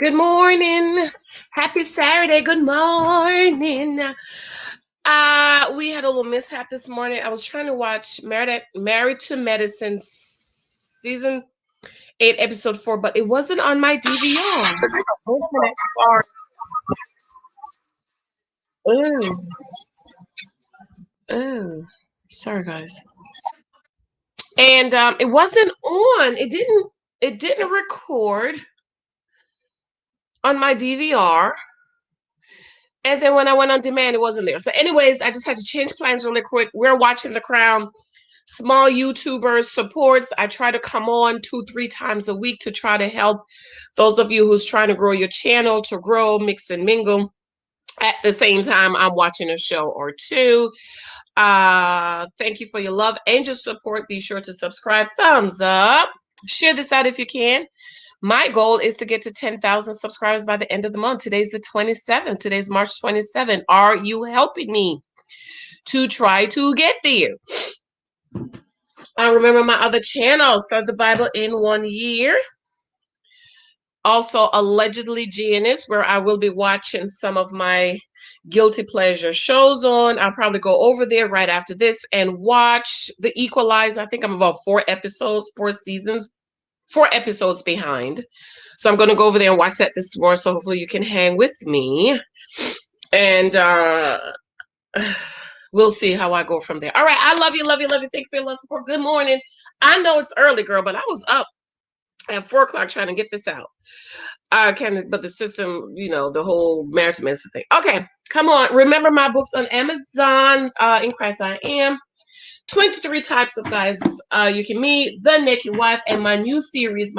Good morning. Happy Saturday. Good morning. We had a little mishap this morning. I was trying to watch Married to Medicine season 8, episode 4, but it wasn't on my DVR. Sorry. Oh, oh, sorry, guys. And it wasn't on. It didn't record on my DVR. And then when I went on demand, it wasn't there. So, anyways, I just had to change plans really quick. We're watching The Crown. Small YouTubers supports. I try to come on 2-3 times a week to try to help those of you who's trying to grow your channel, to grow, mix and mingle. At the same time, I'm watching a show or two. Thank you for your love and your support. Be sure to subscribe, thumbs up, share this out if you can. My goal is to get to 10,000 subscribers by the end of the month. Today's the 27th. Today's March 27th. Are you helping me to try to get there? I remember my other channel, Start the Bible in 1 year. Also, Allegedly Janice, where I will be watching some of my guilty pleasure shows on. I'll probably go over there right after this and watch The Equalizer. I think I'm about 4 episodes, 4 seasons, 4 episodes behind. So I'm going to go over there and watch that this morning. So hopefully you can hang with me. And we'll see how I go from there. All right. I love you, love you, love you. Thank you for your love support. Good morning. I know it's early, girl, but I was up at 4 o'clock trying to get this out. But the system, the whole Married to Medicine thing. Okay, come on. Remember my books on Amazon, In Christ I Am. 23 types of guys you can meet, The Naked Wife, and my new series,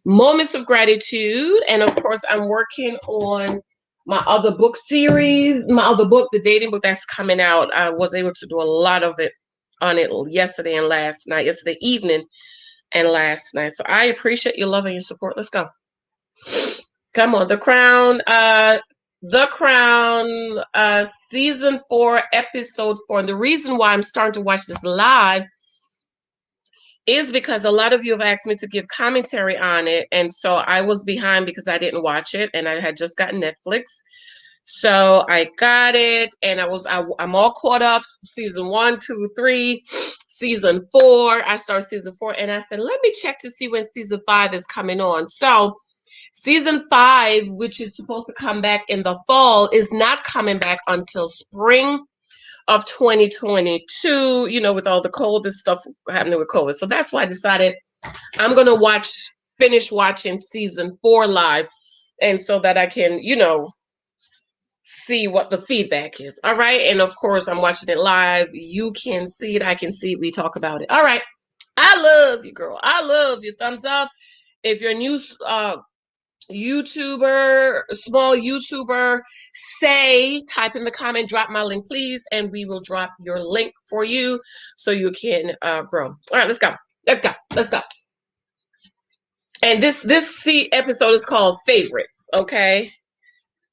Moments of Gratitude. And of course, I'm working on my other book series, the dating book that's coming out. I was able to do a lot of it on it yesterday evening and last night. So I appreciate your love and your support. Let's go. Come on. The Crown, season 4, episode 4. And the reason why I'm starting to watch this live is because a lot of you have asked me to give commentary on it. And so I was behind because I didn't watch it, and I had just gotten Netflix. So I got it, and I'm all caught up. Season 1, 2, 3, season 4. I started season 4, and I said, let me check to see when season 5 is coming on. So season 5, which is supposed to come back in the fall, is not coming back until spring of 2022, with all the COVID stuff happening with COVID. So that's why I decided I'm going to finish watching season 4 live, and so that I can, see what the feedback is. All right. And of course, I'm watching it live. You can see it. I can see it. We talk about it. All right. I love you, girl. I love you. Thumbs up. If you're a new YouTuber, small YouTuber, type in the comment, drop my link, please, and we will drop your link for you so you can grow. All right, let's go. Let's go. And this episode is called Favorites, okay?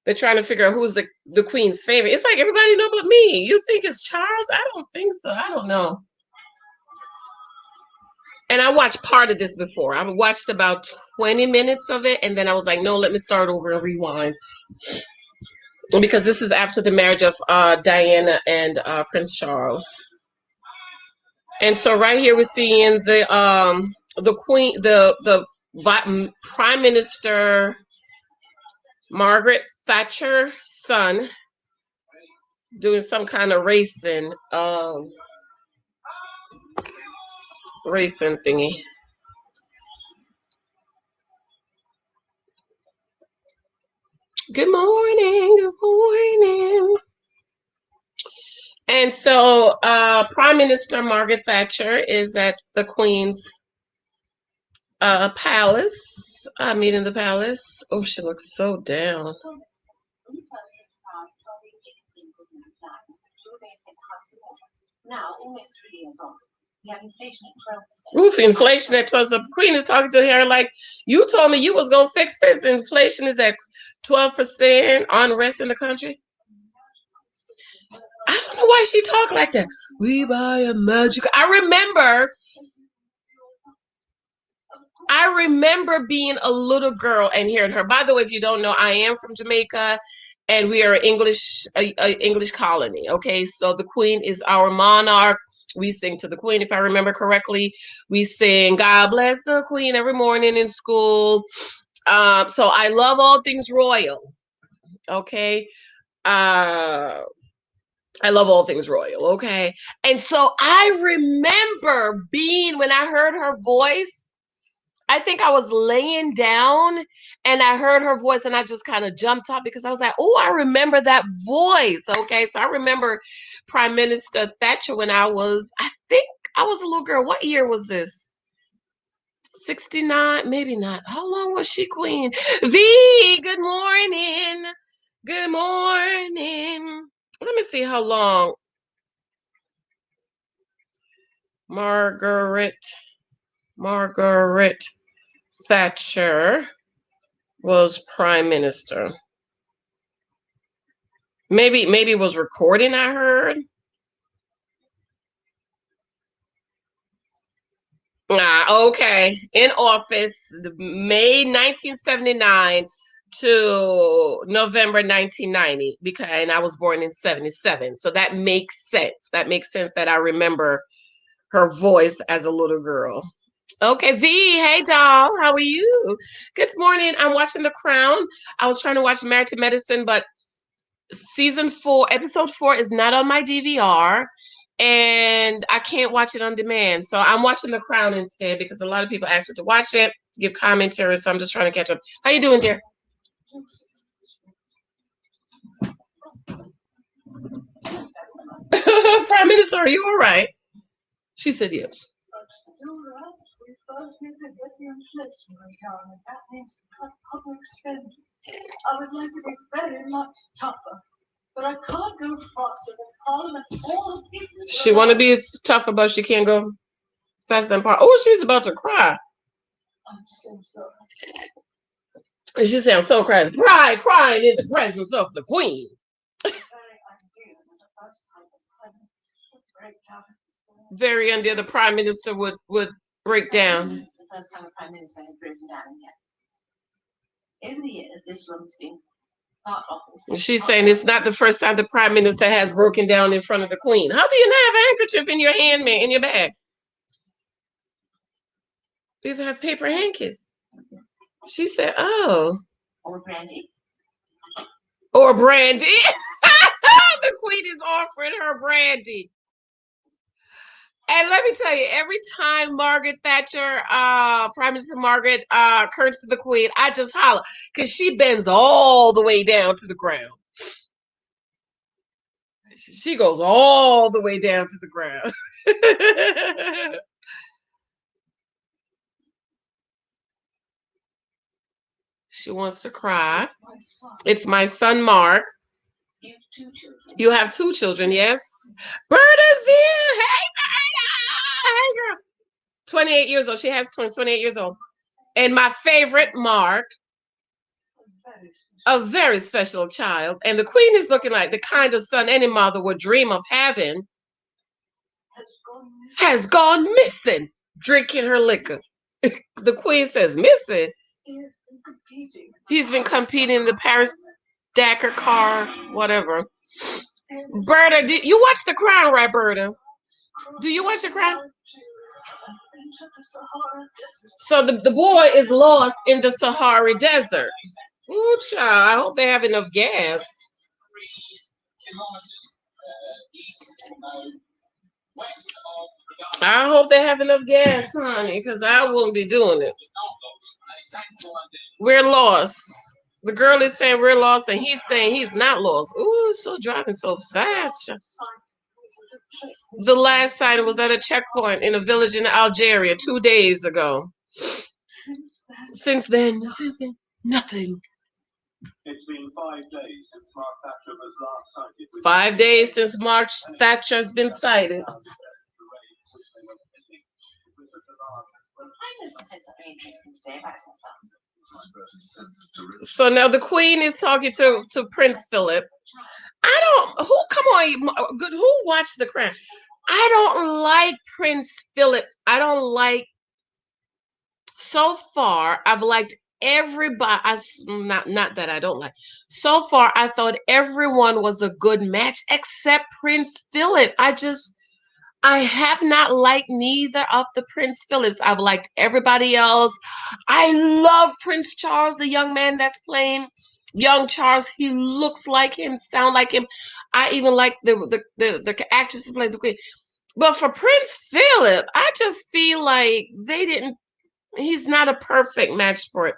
They're trying to figure out who's the queen's favorite. It's like everybody know but me. You think it's Charles? I don't think so. I don't know. And I watched part of this before. I watched about 20 minutes of it, and then I was like, no, let me start over and rewind. Because this is after the marriage of Diana and Prince Charles. And so right here we're seeing the queen, the Prime Minister Margaret Thatcher's son doing some kind of racing thingy. Good morning. Good morning. And so Prime Minister Margaret Thatcher is at the Queen's palace, meeting the palace. Oh, she looks so down. Now, almost 3 years on. We have inflation at 12%. Oof, inflation at 12%. The Queen is talking to her like, you told me you was going to fix this. Inflation is at 12%, unrest in the country. I don't know why she talk like that. We buy a magic. I I remember being a little girl and hearing her. By the way, if you don't know, I am from Jamaica, and we are English colony. Okay, so the Queen is our monarch. We sing to the Queen, if I remember correctly. We sing "God Bless the Queen" every morning in school. So I love all things royal. Okay, I love all things royal. Okay, and so I remember being when I heard her voice. I think I was laying down and I heard her voice and I just kind of jumped up because I was like, oh, I remember that voice. Okay. So I remember Prime Minister Thatcher when I think I was a little girl. What year was this? 69? Maybe not. How long was she queen? V, good morning. Good morning. Let me see how long. Margaret Thatcher was prime minister. Maybe it was recording, I heard. Okay. In office, May 1979 to November 1990, and I was born in 77. So that makes sense. That makes sense that I remember her voice as a little girl. Okay, V, hey doll, how are you? Good morning. I'm watching The Crown. I was trying to watch Married to Medicine, but season 4, episode 4 is not on my DVR, and I can't watch it on demand. So I'm watching The Crown instead because a lot of people ask me to watch it, give commentary. So I'm just trying to catch up. How you doing, dear? Prime Minister, are you all right? She said yes. I would like to be very much tougher, but I can't go faster than Parliament. All the people. She want to be tougher, but she can't go faster than Parliament. Oh, she's about to cry. I'm so sorry. And she sounds so crazy. Crying in the presence of the Queen. Very undear the Prime Minister would break down. It's the first time a Prime Minister has broken down yet. Over the years, this room's been part office. She's saying it's not the first time the Prime Minister has broken down in front of the Queen. How do you not have a handkerchief in your hand, man, in your bag? You have paper hankies. She said, oh. Or brandy. Or brandy. The Queen is offering her brandy. And let me tell you, every time Margaret Thatcher, Prime Minister Margaret, curtsies to the Queen, I just holler because she bends all the way down to the ground. She goes all the way down to the ground. She wants to cry. It's my son, Mark. You have 2 children, yes. Berta's view. Hey, Berta. Hey, girl. 28 years old. She has twins, 28 years old. And my favorite, Mark. A very special child. And the Queen is looking like the kind of son any mother would dream of having. Has gone missing, drinking her liquor. The Queen says, missing? He's been competing in the Paris Dakar car, whatever. Berta, do you watch The Crown, right, Berta? Do you watch The Crown? So the boy is lost in the Sahara Desert. Ooh, child, I hope they have enough gas. I hope they have enough gas, honey, because I won't be doing it. We're lost. The girl is saying we're lost, and he's saying he's not lost. Ooh, so driving so fast. The last sighting was at a checkpoint in a village in Algeria 2 days ago. Since then, nothing. It's been 5 days since Mark Thatcher was last sighted. 5 days since Mark Thatcher has been sighted. So now the Queen is talking to Prince Philip. Who watched The Crown? I don't like Prince Philip. I don't like So far, I've liked everybody. Not that I don't like. So far, I thought everyone was a good match except Prince Philip. I have not liked neither of the Prince Philips. I've liked everybody else. I love Prince Charles, the young man that's playing young Charles. He looks like him, sound like him. I even like the actress who played the queen. But for Prince Philip, I just feel like they didn't. He's not a perfect match for it.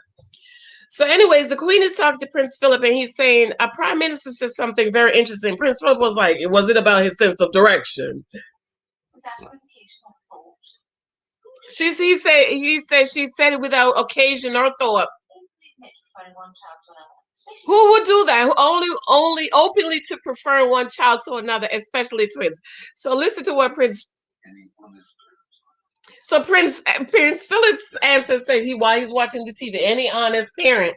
So, anyways, the Queen is talking to Prince Philip, and he's saying a Prime Minister said something very interesting. Prince Philip was like, "It wasn't about his sense of direction." She said it without occasion or thought. Who would do that? Who only openly to prefer one child to another, especially twins. So listen to what Prince Philip's answer says while he's watching the TV, any honest parent.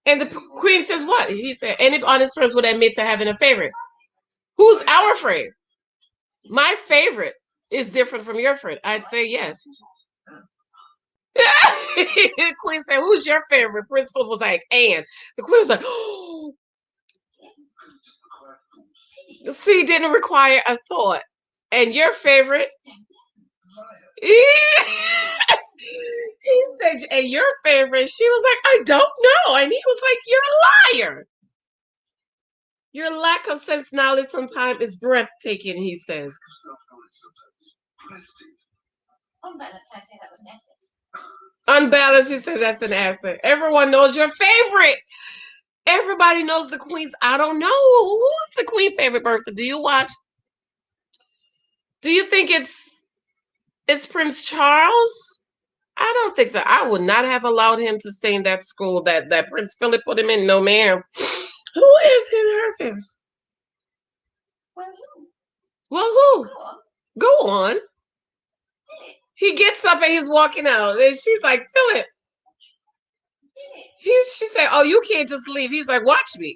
And the Queen says what? He said, any honest person would admit to having a favorite. Who's our favorite? My favorite is different from your favorite. I'd say yes. The Queen said, who's your favorite? Prince Philip was like, Anne. The Queen was like, oh. See, didn't require a thought. And your favorite? He said, and your favorite? She was like, I don't know. And he was like, you're a liar. Your lack of sense knowledge sometimes is breathtaking, he says. Unbalanced, I say that was an asset. Unbalanced, he says that's an asset. Everyone knows your favorite. Everybody knows the Queen's. I don't know. Who's the Queen favorite birthday? Do you watch? Do you think it's Prince Charles? I don't think so. I would not have allowed him to stay in that school that Prince Philip put him in. No, ma'am. Who is her favorite? Well, who? Go on. He gets up and he's walking out. And she's like, Philip. She said, oh, you can't just leave. He's like, watch me.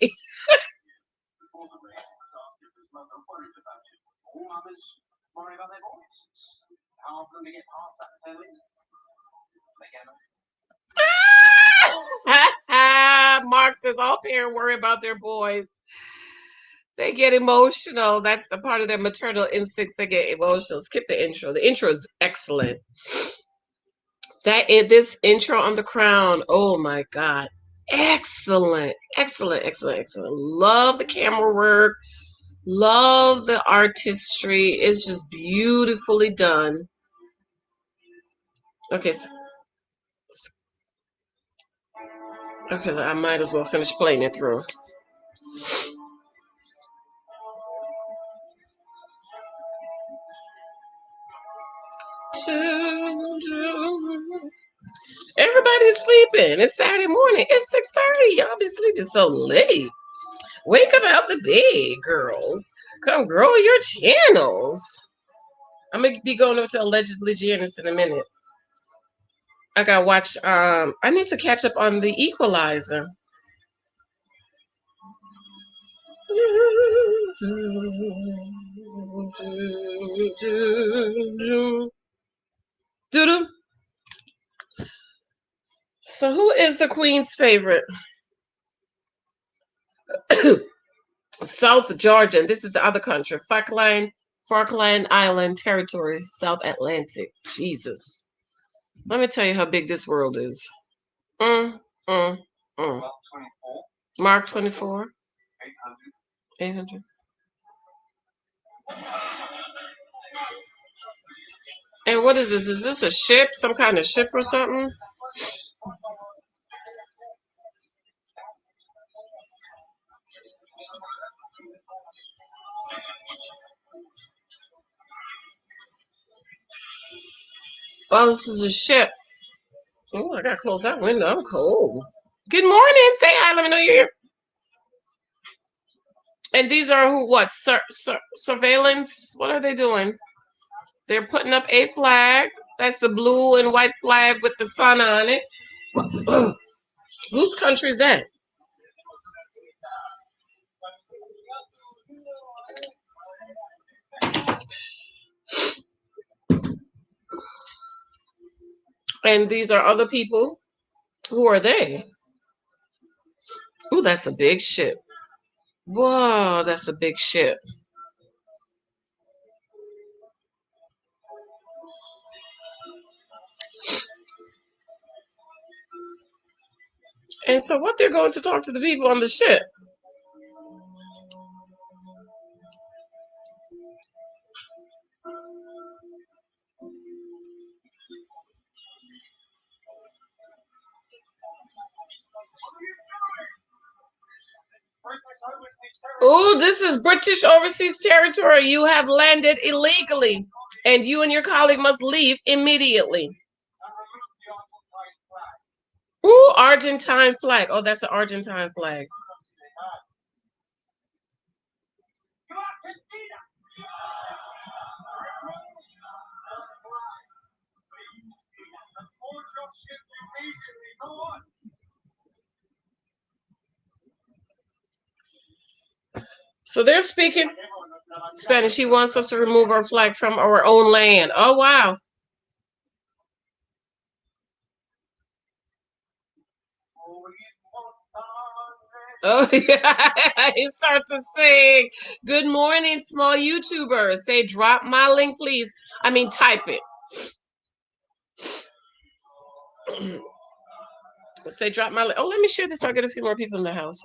Mark says all parents worry about their boys. They get emotional. That's the part of their maternal instincts. They get emotional. Skip the intro. The intro is excellent. This intro on The Crown. Oh my God. Excellent. Excellent. Excellent. Excellent. Love the camera work. Love the artistry. It's just beautifully done. Okay. Okay, I might as well finish playing it through. Everybody's sleeping. It's Saturday morning. It's 6:30. Y'all be sleeping so late. Wake up out the bed, girls. Come grow your channels. I'm gonna be going over to allegedly Janice in a minute. I gotta watch. I need to catch up on The Equalizer. So, who is the Queen's favorite? South Georgia. And this is the other country. Falkland Island Territory, South Atlantic. Jesus. Let me tell you how big this world is. Mm, mm, mm. Mark 24. 800. And what is this? Is this a ship? Some kind of ship or something? Oh, this is a ship. Oh, I gotta close that window. I'm cold. Good morning. Say hi. Let me know you're here. And these are who? What? Surveillance? What are they doing? They're putting up a flag. That's the blue and white flag with the sun on it. Whose country is that? And these are other people. Who are they? Ooh, that's a big ship. Whoa, that's a big ship. And so what they're going to talk to the people on the ship. Oh, this is British overseas territory. You have landed illegally, and you and your colleague must leave immediately. Ooh, Argentine flag. Oh, that's an Argentine flag. So they're speaking Spanish. He wants us to remove our flag from our own land. Oh, wow. Oh, yeah. He starts to sing. Good morning, small YouTubers. Say, drop my link, please. I mean, type it. Say, drop my link. Oh, let me share this so I get a few more people in the house.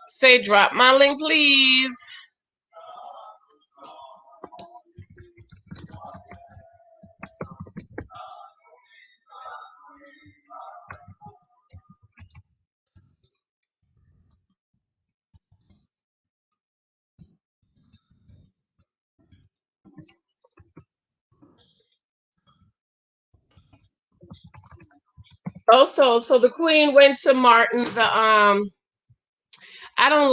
Say, drop my link, please. Also, so the Queen went to Martin. I don't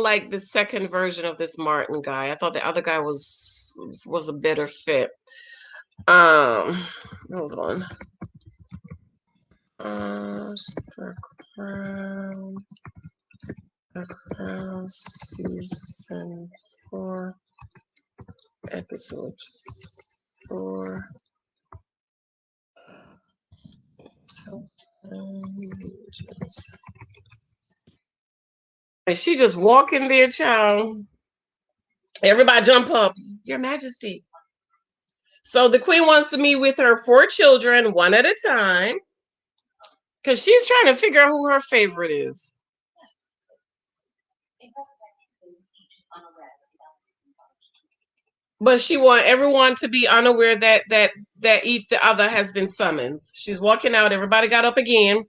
like the second version of this Martin guy. I thought the other guy was a better fit. Hold on. The Crown, The Crown, season 4, episode 4. And she just walking there, child. Everybody jump up, Your Majesty. So the Queen wants to meet with her 4 children, one at a time, because she's trying to figure out who her favorite is. But she want everyone to be unaware that each the other has been summoned. She's walking out. Everybody got up again.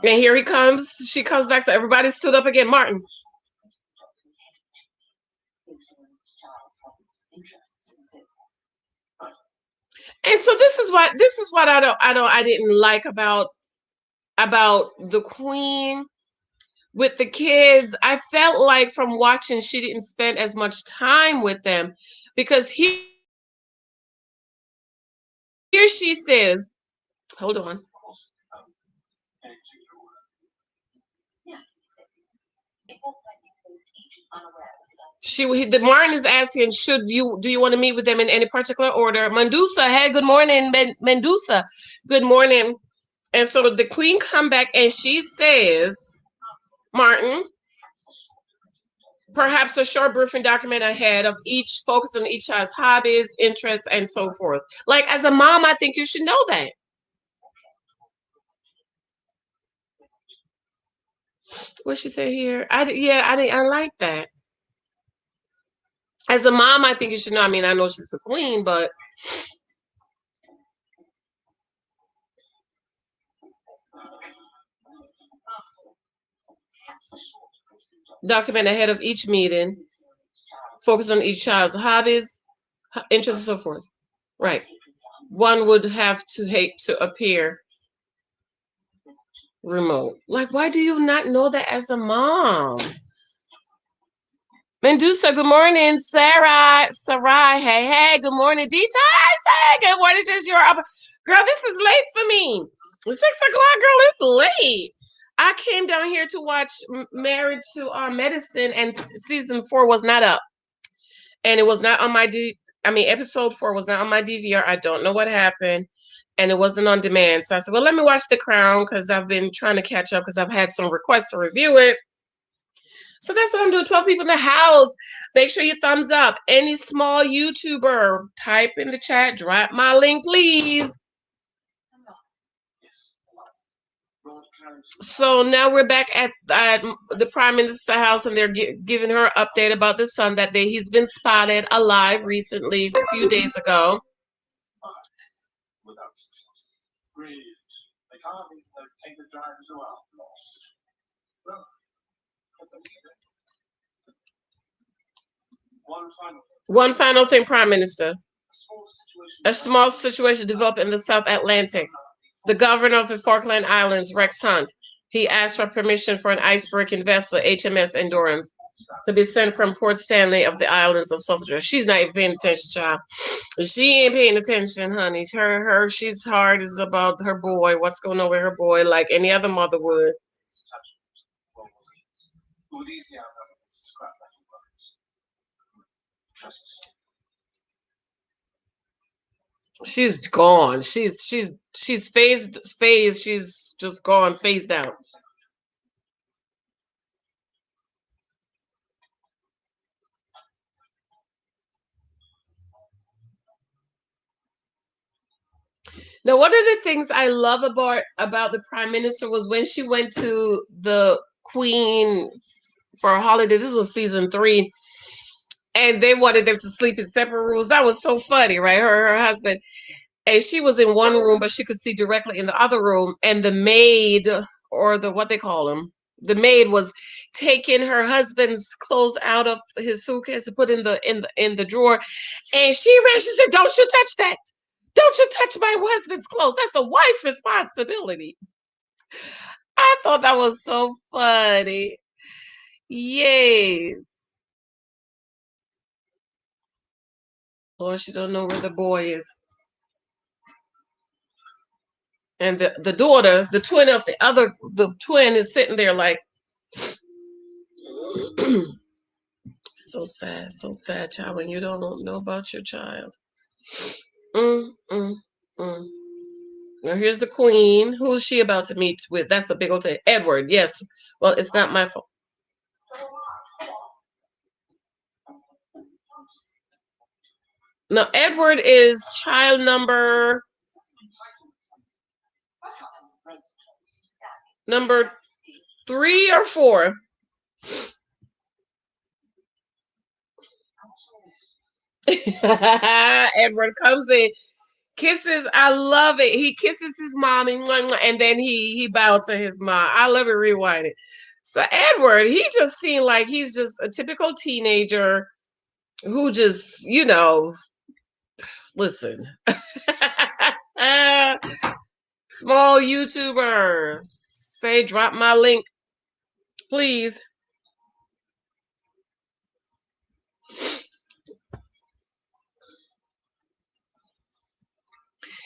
And here he comes. She comes back. So everybody stood up again. Martin. And so this is what I didn't like about the Queen with the kids. I felt like from watching she didn't spend as much time with them, because here she says, hold on. The Martin is asking, do you want to meet with them in any particular order? Mendoza, hey, good morning, Mendoza, good morning. And so the Queen come back and she says, Martin, perhaps a short briefing document ahead of each, focus on each child's hobbies, interests, and so forth. Like, as a mom, I think you should know that. What she said here? I like that. As a mom, I think you should know. I mean, I know she's the Queen, but document ahead of each meeting, focus on each child's hobbies, interests, and so forth. Right. One would have to hate to appear remote. Like, why do you not know that as a mom? Mendoza, good morning. Sarai, hey, good morning. D-Ties, hey, good morning. Just your girl, this is late for me. 6 o'clock, girl, it's late. I came down here to watch Married to Medicine, and season 4 was not up. And it was not on my episode 4 was not on my DVR. I don't know what happened, and it wasn't on demand. So I said, well, let me watch The Crown because I've been trying to catch up because I've had some requests to review it. So that's what I'm doing. 12 people in the house. Make sure you thumbs up. Any small YouTuber, type in the chat, drop my link, please. So now we're back at the Prime Minister's house, and they're giving her an update about the son that he's been spotted alive recently, a few days ago. One final thing, Prime Minister. A small situation developed in the South Atlantic. The governor of the Falkland Islands, Rex Hunt, he asked for permission for an icebreaking vessel, HMS Endurance, to be sent from Port Stanley of the islands of Suffolk. She's not even paying attention, child. She ain't paying attention, honey. She's hard is about her boy. What's going on with her boy, like any other mother would. She's gone. She's phased. She's just gone, phased out. Now, one of the things I love about the Prime Minister was when she went to the Queen for a holiday. This was season 3, and they wanted them to sleep in separate rooms. That was so funny, right? Her husband, and she was in one room, but she could see directly in the other room. And the maid, or what they call him, the maid was taking her husband's clothes out of his suitcase and put in the drawer. And she ran. She said, "Don't you touch that! Don't you touch my husband's clothes. That's a wife's responsibility." I thought that was so funny. Yes. Lord, she don't know where the boy is. And the daughter, the twin is sitting there like, so sad, child, when you don't know about your child. Mm, mm, mm. Now here's the Queen. Who's she about to meet with? That's a big old thing. Edward, yes. Well, it's not my fault. No, Edward is child number 3 or 4. Edward comes in, kisses. I love it. He kisses his mom, and then he bowed to his mom. I love it. Rewind it. So Edward, he just seemed like he's just a typical teenager who just, listen. Small YouTuber. Say, drop my link, please.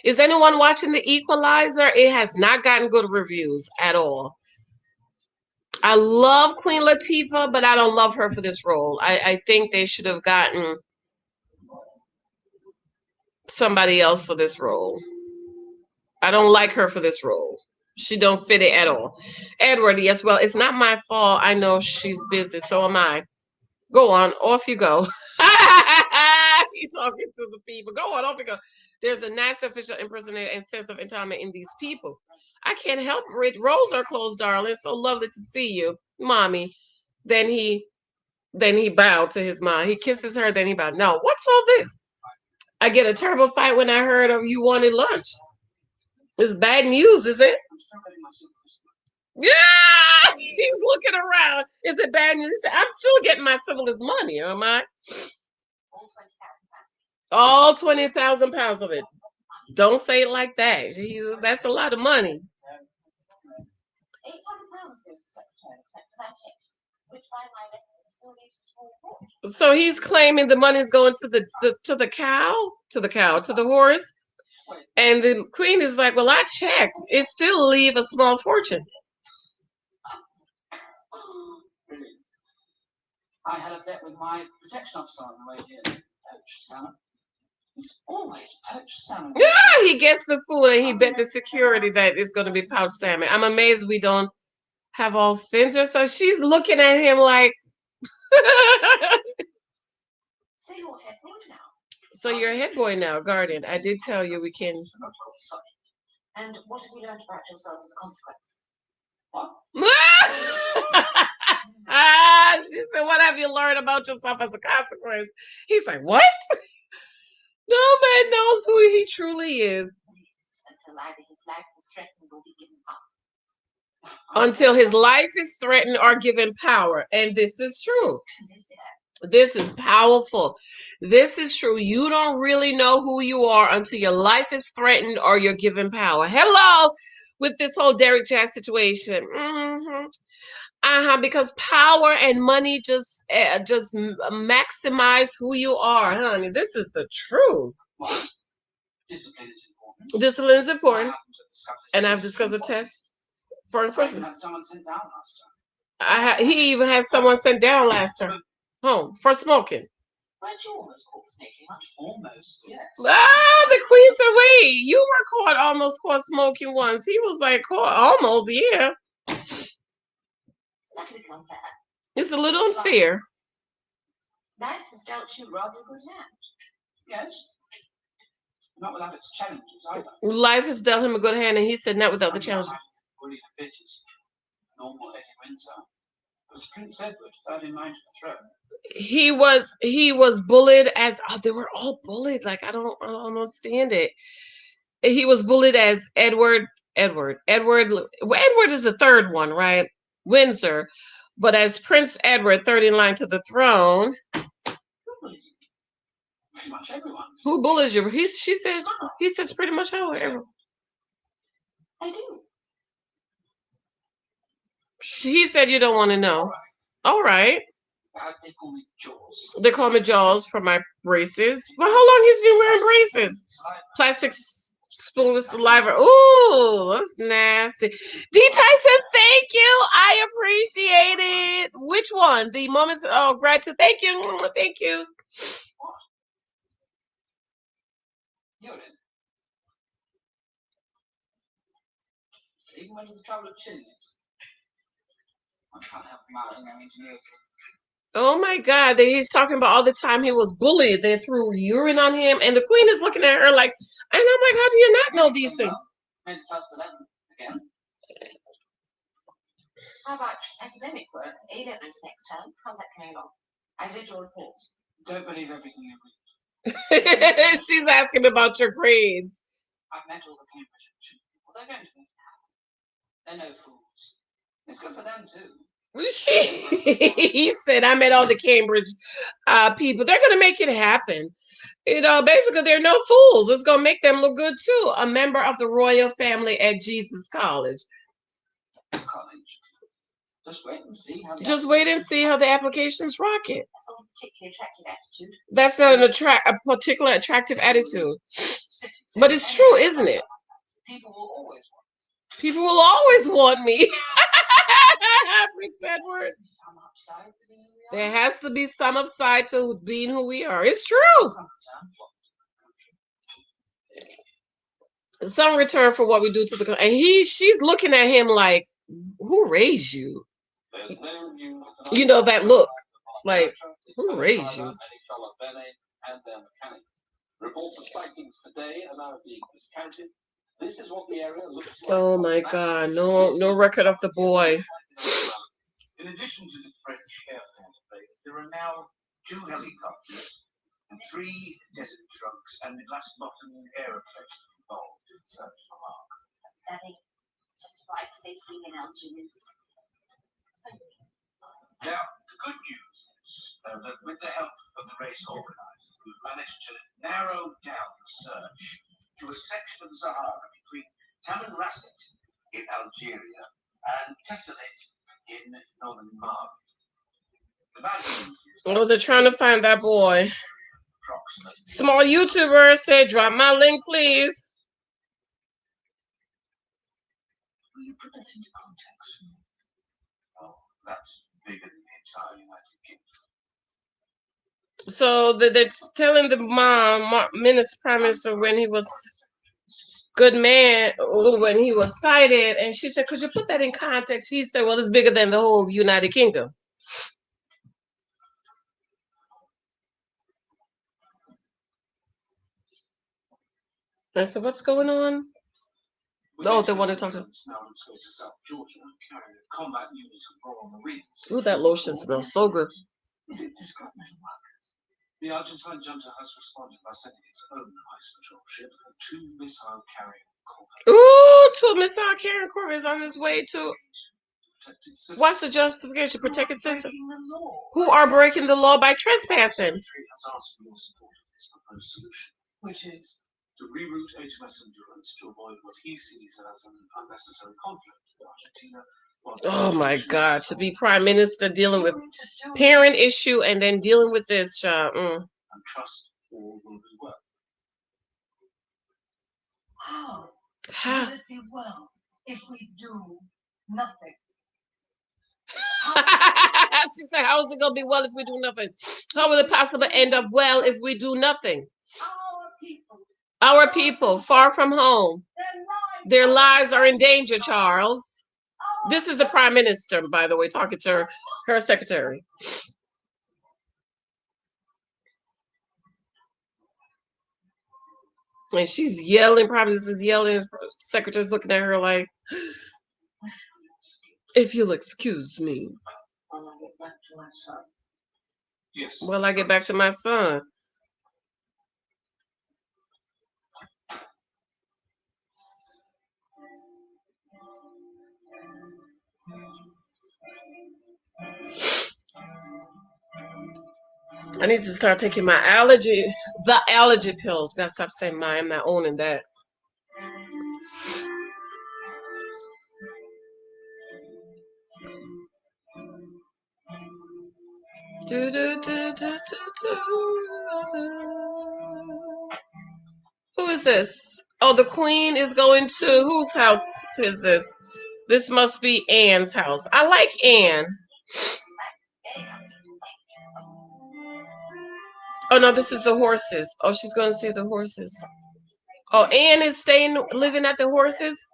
Is anyone watching The Equalizer? It has not gotten good reviews at all. I love Queen Latifah, but I don't love her for this role. I think they should have gotten somebody else for this role. I don't like her for this role. She don't fit it at all. Edward, yes, well, it's not my fault. I know she's busy, so am I. Go on, off you go. He talking to the people. Go on, off you go. There's a nice official impersonator and sense of entitlement in these people. I can't help it. Roles are closed, darling. So lovely to see you, mommy. Then he bowed to his mom. He kisses her, then he bowed. No, what's all this? I get a terrible fight when I heard of you wanted lunch. It's bad news, is it? Yeah, he's looking around. Is it bad news? I'm still getting my civilist money, am I? All 20,000 pounds of it. Don't say it like that. That's a lot of money. So he's claiming the money's going to the horse. And the Queen is like, well, I checked. It still leave a small fortune. I had a bet with my protection officer on the way here. It's always poached salmon. Yeah, he gets the food and he bet the security that it's going to be poached salmon. I'm amazed we don't have all fins or so. She's looking at him like. So you're head boy now. So you're a head boy now, Guardian. I did tell you we can. And what have you learned about yourself as a consequence? What? She said, "What have you learned about yourself as a consequence?" He's like, "What?" No man knows who he truly is. Until either his life is threatened or he's given power. Until his life is threatened or given power. And this is true. This is powerful. This is true. You don't really know who you are until your life is threatened or you're given power. Hello, with this whole Derek Jazz situation. Because power and money just maximize who you are, honey. This is the truth. Discipline is important. Discipline is important. And I've discussed a test for enforcement. Someone sent down last time. He even had someone sent down last term home for smoking. Weren't you almost caught sneaking? Almost, yes. Ah, the queen said, "Wait, you were almost caught smoking once." He was like, "Caught almost, yeah." It's not going to come fair. It's a little unfair. Life has dealt you rather good hand. Yes. Not without its challenges either. Life has dealt him a good hand, and he said, "Not without the challenges." Normal Eddie Windsor. It was Prince Edward, third in line to the throne. He was bullied as they were all bullied. Like I don't understand it. He was bullied as Edward. Edward is the third one, right? Windsor, but as Prince Edward, third in line to the throne. Pretty much everyone. Who bullies you? He says pretty much everyone. I do. He said you don't want to know. All right. They call me Jaws. They call me Jaws for my braces. Well, how long he's been wearing braces? Plastic spoon with saliva. Ooh, that's nasty. D. Tyson, thank you. I appreciate it. Which one? The moments. Oh, gratitude. Thank you. Thank you. What? Urine. Even went to the trouble of chilling it. I can't help marrying an ingenuity. Oh my God, he's talking about all the time he was bullied. They threw urine on him, and the queen is looking at her like, and I'm like, how do you not know these things? Made the first 11 again. How about academic work? A-levels next term. How's that coming along? I've read your reports. Don't believe everything you read. She's asking about your grades. I've met all the Cambridge people. They're going to make it happen. They're no fools. It's good for them too. He said, I met all the Cambridge people. They're going to make it happen. Basically, they're no fools. It's going to make them look good, too. A member of the royal family at Jesus College. Just wait and see how the applications rocket. That's not a particularly attractive attitude. That's not a particular attractive attitude. But it's true, isn't it? People will always want me. People will always want me. Prince Edward. There has to be some upside to being who we are. It's true. Some return for what we do to the country. And she's looking at him like, who raised you? You know that look. Like, who raised you? Reports of sightings today are now being discounted. This is what the area looks like. Oh my God, no record of the boy. In addition to the French Air Force base, there are now 2 helicopters and 3 desert trucks and glass-bottom aeroplanes involved in search for Mark. That's Daddy. Justified safely in Algiers. Now, the good news is that with the help of the race organizers, we've managed to narrow down the search to a section of the Sahara between Tamanrasset in Algeria and Tessalit in northern Mali. The bad news is they're trying to find that boy. Small YouTuber said, drop my link, please. Will you put that into context? Oh, that's bigger than the entire United Kingdom. So they're telling the minister, prime minister, when he was good man, when he was cited, and she said, "Could you put that in context?" He said, "Well, it's bigger than the whole United Kingdom." I said, "What's going on?" Oh, they want to talk to. Ooh, that lotion smells so good. The Argentine junta has responded by sending its own ice patrol ship and 2 missile-carrying corvettes. Ooh, 2 missile-carrying corvettes on his way to. What's the justification? Protected citizens who are breaking the law by trespassing. Which is to reroute HMS Endurance to avoid what he sees as an unnecessary conflict with Argentina. Oh my God! To be prime minister dealing with parent issue and then dealing with this. And trust all will be well. How will it be well if we do nothing? She said, "How is it gonna be well if we do nothing? How will it possibly end up well if we do nothing?" Our people, far from home, their lives are in danger, Charles. This is the prime minister, by the way, talking to her secretary. And she's yelling, prime minister is yelling, his secretary's looking at her like, "If you'll excuse me." When I get back to my son. Yes. Well, I get back to my son. I need to start taking the allergy pills. Gotta stop saying my, I'm not owning that. Do, do, do, do, do, do. Who is this? Oh, the queen is going to, whose house is this? This must be Anne's house. I like Anne. Oh no, this is the horses. Oh, she's going to see the horses. Oh, Anne is living at the horses.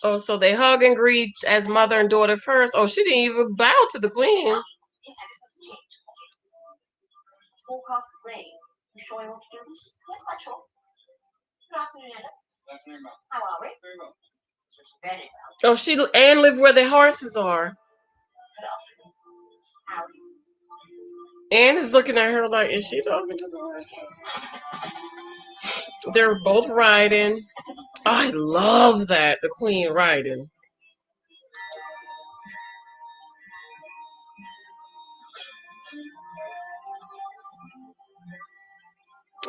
Oh, so they hug and greet as mother and daughter first. Oh, she didn't even bow to the queen. Forecast rain. You sure you want to do this? Yes, quite sure. Good afternoon, Anna. How are we? Very well. Very well. Oh, Anne lived where the horses are. Good afternoon. Howdy. Anne is looking at her like, is she talking to the horses? They're both riding. I love that, the queen riding.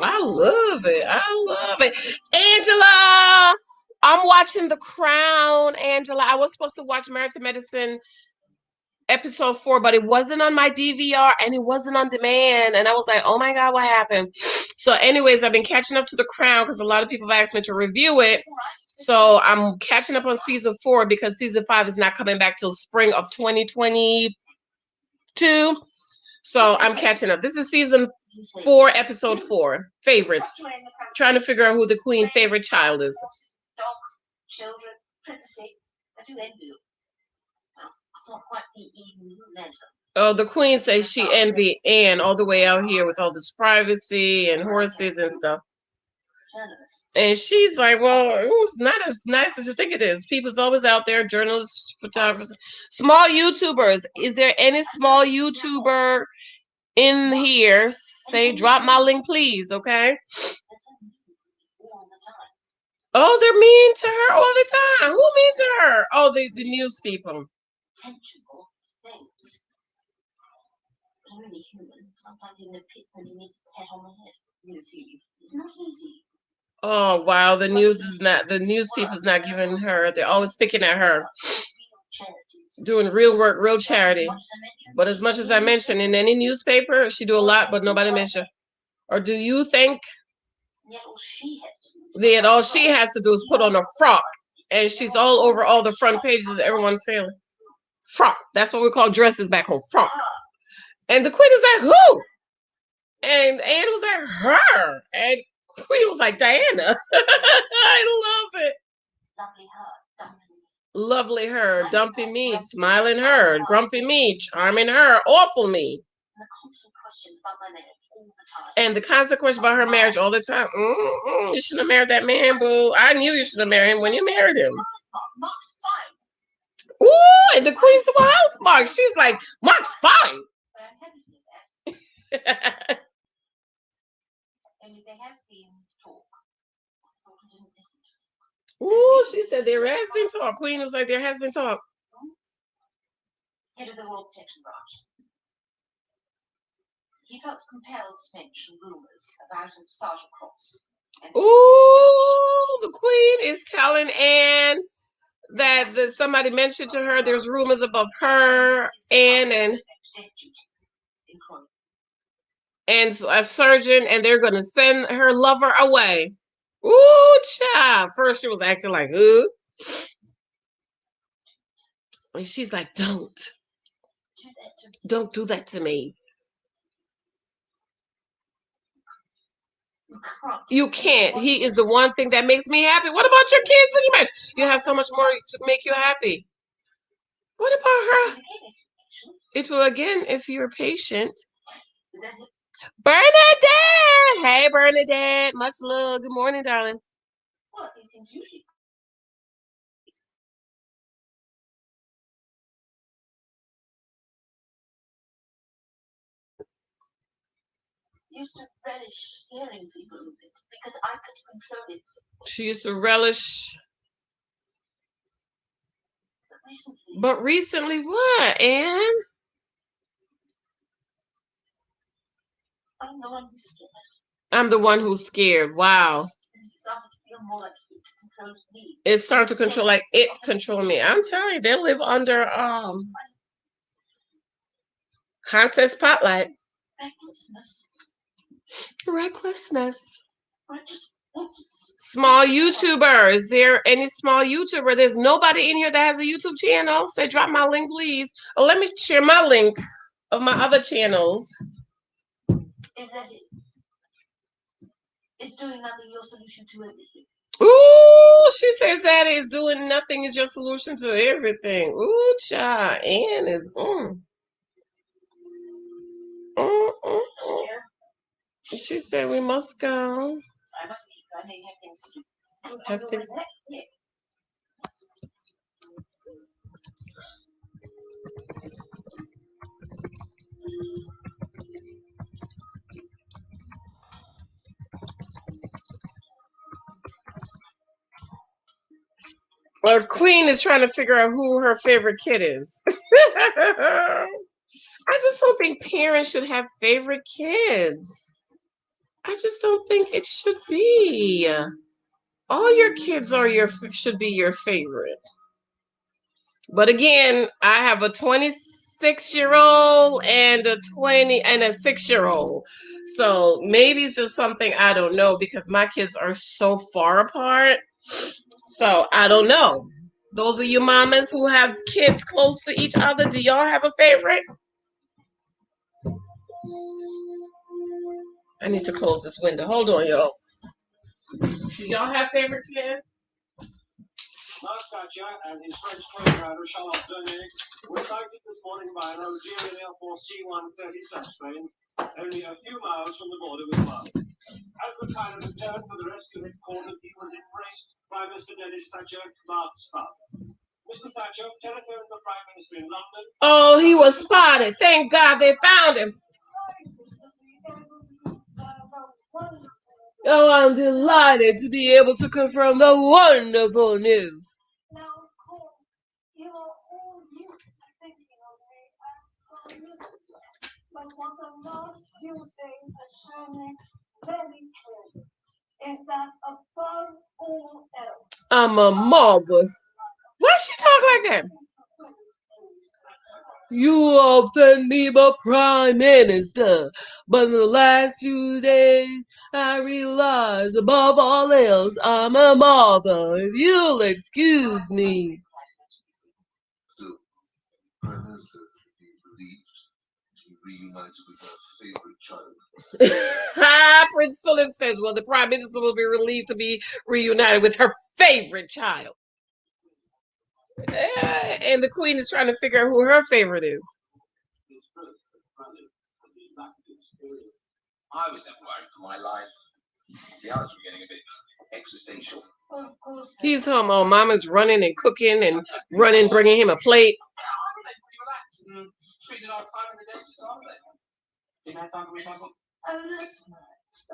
I love it. I love it. Angela, I'm watching The Crown, Angela. I was supposed to watch Married to Medicine episode 4, but it wasn't on my DVR and it wasn't on demand. And I was like, oh my God, what happened? So anyways, I've been catching up to The Crown because a lot of people have asked me to review it. So I'm catching up on season 4 because season 5 is not coming back till spring of 2022. So I'm catching up. This is season 4, episode 4. Favorites. Trying to figure out who the queen favorite child is. Dogs, children, privacy. I do envy you. Well, it's not quite the even you meant. Oh, the queen says she envy Anne all the way out here with all this privacy and horses and stuff. And she's like, well, it's not as nice as you think it is. People's always out there, journalists, photographers, small YouTubers. Is there any small YouTuber in here? Say, drop my link, please, okay? Oh, they're mean to her all the time. Who mean to her? Oh, the news people. Intentional things. I'm really human. Sometimes in the pit when you need to pat on the head. You feel it's not easy. Oh wow, the news people's not giving her. They're always picking at her. Doing real work, real charity. But as much as I mentioned in any newspaper, she do a lot, but nobody mention. Or do you think that all she has to do is put on a frock and she's all over all the front pages of everyone feeling frock? That's what we call dresses back home, frock. And the queen is like, who? And Anne was like, her. And Queen was like, Diana. I love it. Lovely her, dumping me. Lovely her, dumping me, smiling her, grumpy me, charming her, awful me. And the constant questions about my marriage all the time. And the constant question about her marriage all the time. You shouldn't have married that man, boo. I knew you should have married him when you married him. Mark's fine. Ooh, and the Queen's the house Mark. She's like, Mark's fine. But I'm happy to that. Only there has been talk. I thought I didn't listen to it. Ooh, she said there has been talk. Queen was like, there has been talk. Head of the Royal Protection Branch. He felt compelled to mention rumours about a Sergeant Cross. Ooh, the Queen is telling Anne that somebody mentioned to her there's rumors about her, Anne, and a surgeon, and they're going to send her lover away. Ooh, child. First she was acting like, ooh. And she's like, don't do that to me. You can't. He is the one thing that makes me happy. What about your kids and your marriage? You have so much more to make you happy. What about her? It will again if you're patient. Bernadette! Hey, Bernadette. Much love. Good morning, darling. Well, these things usually. Used to relish scaring people a bit because I could control it. She used to relish. But recently what, Anne? I'm the one who's scared. I'm the one who's scared. Wow. It's starting to feel more like it controls me. It's starting to control like it control me. I'm telling you, they live under constant spotlight. Recklessness. Small YouTuber. Is there any small YouTuber? There's nobody in here that has a YouTube channel. Say, drop my link, please. Or let me share my link of my other channels. Is that it? Is doing nothing your solution to everything? Ooh, she says that is doing nothing is your solution to everything. Ooh, child. Anne is, She said we must go. So I must keep going. They have things to do. Have things. Yes. Our Queen is trying to figure out who her favorite kid is. I just don't think parents should have favorite kids. I just don't think it should be. All your kids should be your favorite. But again, I have a 26-year-old and a 6-year-old. So maybe it's just something I don't know because my kids are so far apart. So I don't know. Those of you mamas who have kids close to each other, do y'all have a favorite? I need to close this window. Hold on, y'all. Do y'all have favorite kids? Mark Thatcher and his French co-driver Charles Bernier were sighted this morning by an Algerian Air Force C-130 search plane only a few miles from the border with Mali. As the pilot returned for the rescue headquarters, he was embraced by Mr. Dennis Thatcher, Mark's father. Mr. Thatcher telephoned the Prime Minister in London. Oh, he was spotted. Thank God they found him. Oh, I'm delighted to be able to confirm the wonderful news. Now, of course, you are all used to thinking of me as but what the last few days have shown me very clearly is that above all else, I'm a mother. Why she talk like that? You often be the Prime Minister, but in the last few days, I realize above all else, I'm a mother. If you'll excuse me. Still, Prime Minister, you believed you reunited with her favorite child. Prince Philip says, well, the Prime Minister will be relieved to be reunited with her favorite child. And the Queen is trying to figure out who her favorite is. I was never worried for my life. The odds were getting a bit existential. Well, of course. He's home. Oh, Mama's running and cooking and running, bringing him a plate. Relaxed and treated our time in the desert as holiday. Didn't have time to read my book. Oh, that's nice.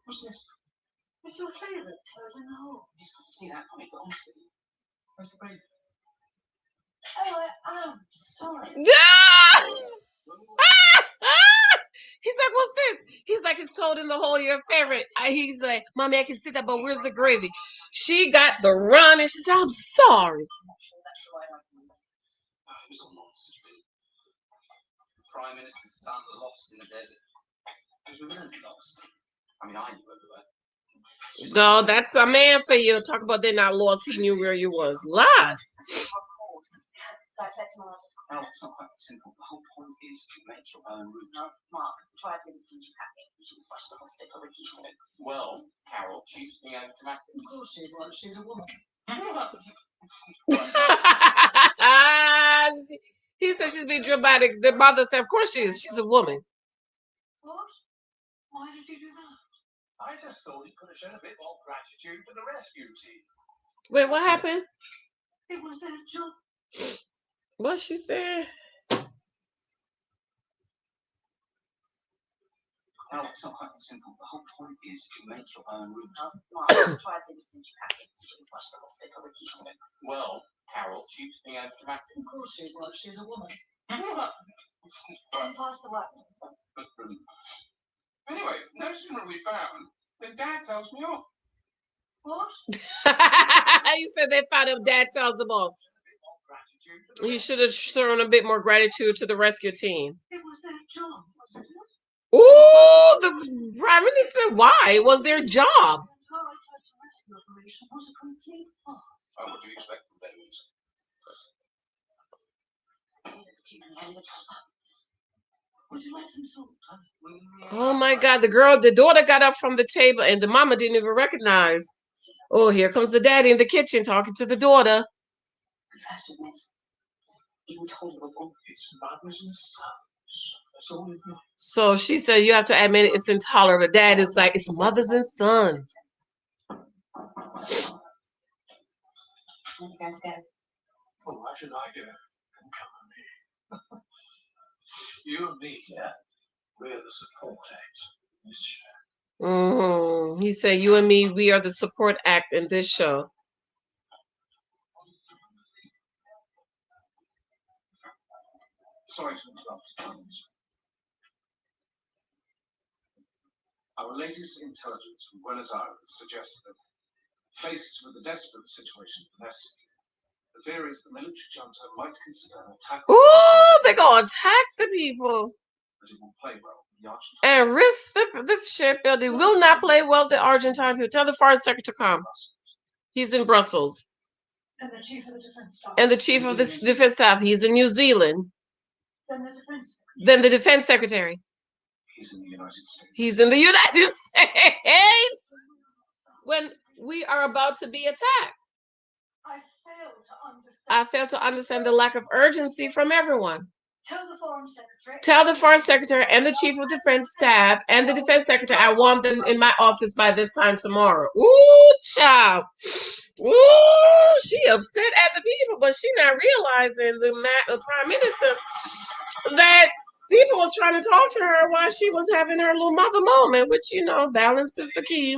What's this? It's your favourite turd in the hole. He's got to see that comic, but honestly, where's the brain? Oh, I'm sorry. He's like, what's this? He's like, it's told in the hole, your favorite. He's like, Mommy, I can see that, but where's the gravy? She got the run and she said, I'm sorry. I'm not sure that's the right argument. It was all nonsense, really. The Prime Minister's son lost in the desert. Because we weren't lost. I mean, I knew everywhere. No, that's a man for you. Talk about they're not lost. He knew where you was. Lies. Of course. That's my last. No, it's not quite simple. The whole point is to make your own route. No, Mark, try Vincent happy. She was rushed to hospital with you. Well, Carol, she's being dramatic. Of course she was. She's a woman. He said she's being dramatic. The mother said, of course she is. She's a woman. What? Why did you do that? I just thought it could have shown a bit more gratitude for the rescue team. Wait, what happened? It was their job. What she said? No, it's not quite simple. The whole point is to make your own route. No, Mark, try Vincent happy. She was rushed to hospital with you. Well, Carol, she's being dramatic. Of course she was. She's a woman. Pass the light. Anyway, no sooner are we found than Dad tells me off. What? He said they found him. Dad tells them off. You should have thrown a bit more gratitude to the rescue team. It was their job, wasn't it? Ooh, the Prime Minister. Why? It was their job. The entire search and rescue operation was a complete farce. Oh, what do you expect from veterans? Would you like some salt? Oh my God, the daughter got up from the table and the mama didn't even recognize. Oh, here comes the daddy in the kitchen talking to the daughter. You have to admit, you told her what It's mothers and sons. That's all we've got. So she said, you have to admit it's intolerable. Dad is like, it's mothers and sons. Where are you guys go? Well, why should I go? Come with me. You and me, yeah. We're the support act in this show. He said, you and me, we are the support act in this show. Sorry to interrupt, Janice. Our latest intelligence from Buenos Aires suggests that, faced with the desperate situation domestically, the fear is the military junta might consider an attack. Ooh, they're going to attack the people. But it will play well with the Argentine. And risk the shipbuilding. Will not play well the Argentine people. Tell the foreign secretary to come. He's in Brussels. And the chief of the defense staff. And the chief of the defense staff, he's in New Zealand. Then the defense. Then the defense secretary. He's in the United States. He's in the United States. When we are about to be attacked. I fail to understand the lack of urgency from everyone. Tell the foreign secretary. Tell the foreign secretary and the chief of defense staff and the defense secretary I want them in my office by this time tomorrow. Ooh, child. Ooh, she upset at the people, but she not realizing the prime minister that people was trying to talk to her while she was having her little mother moment, which, you know, balance is the key.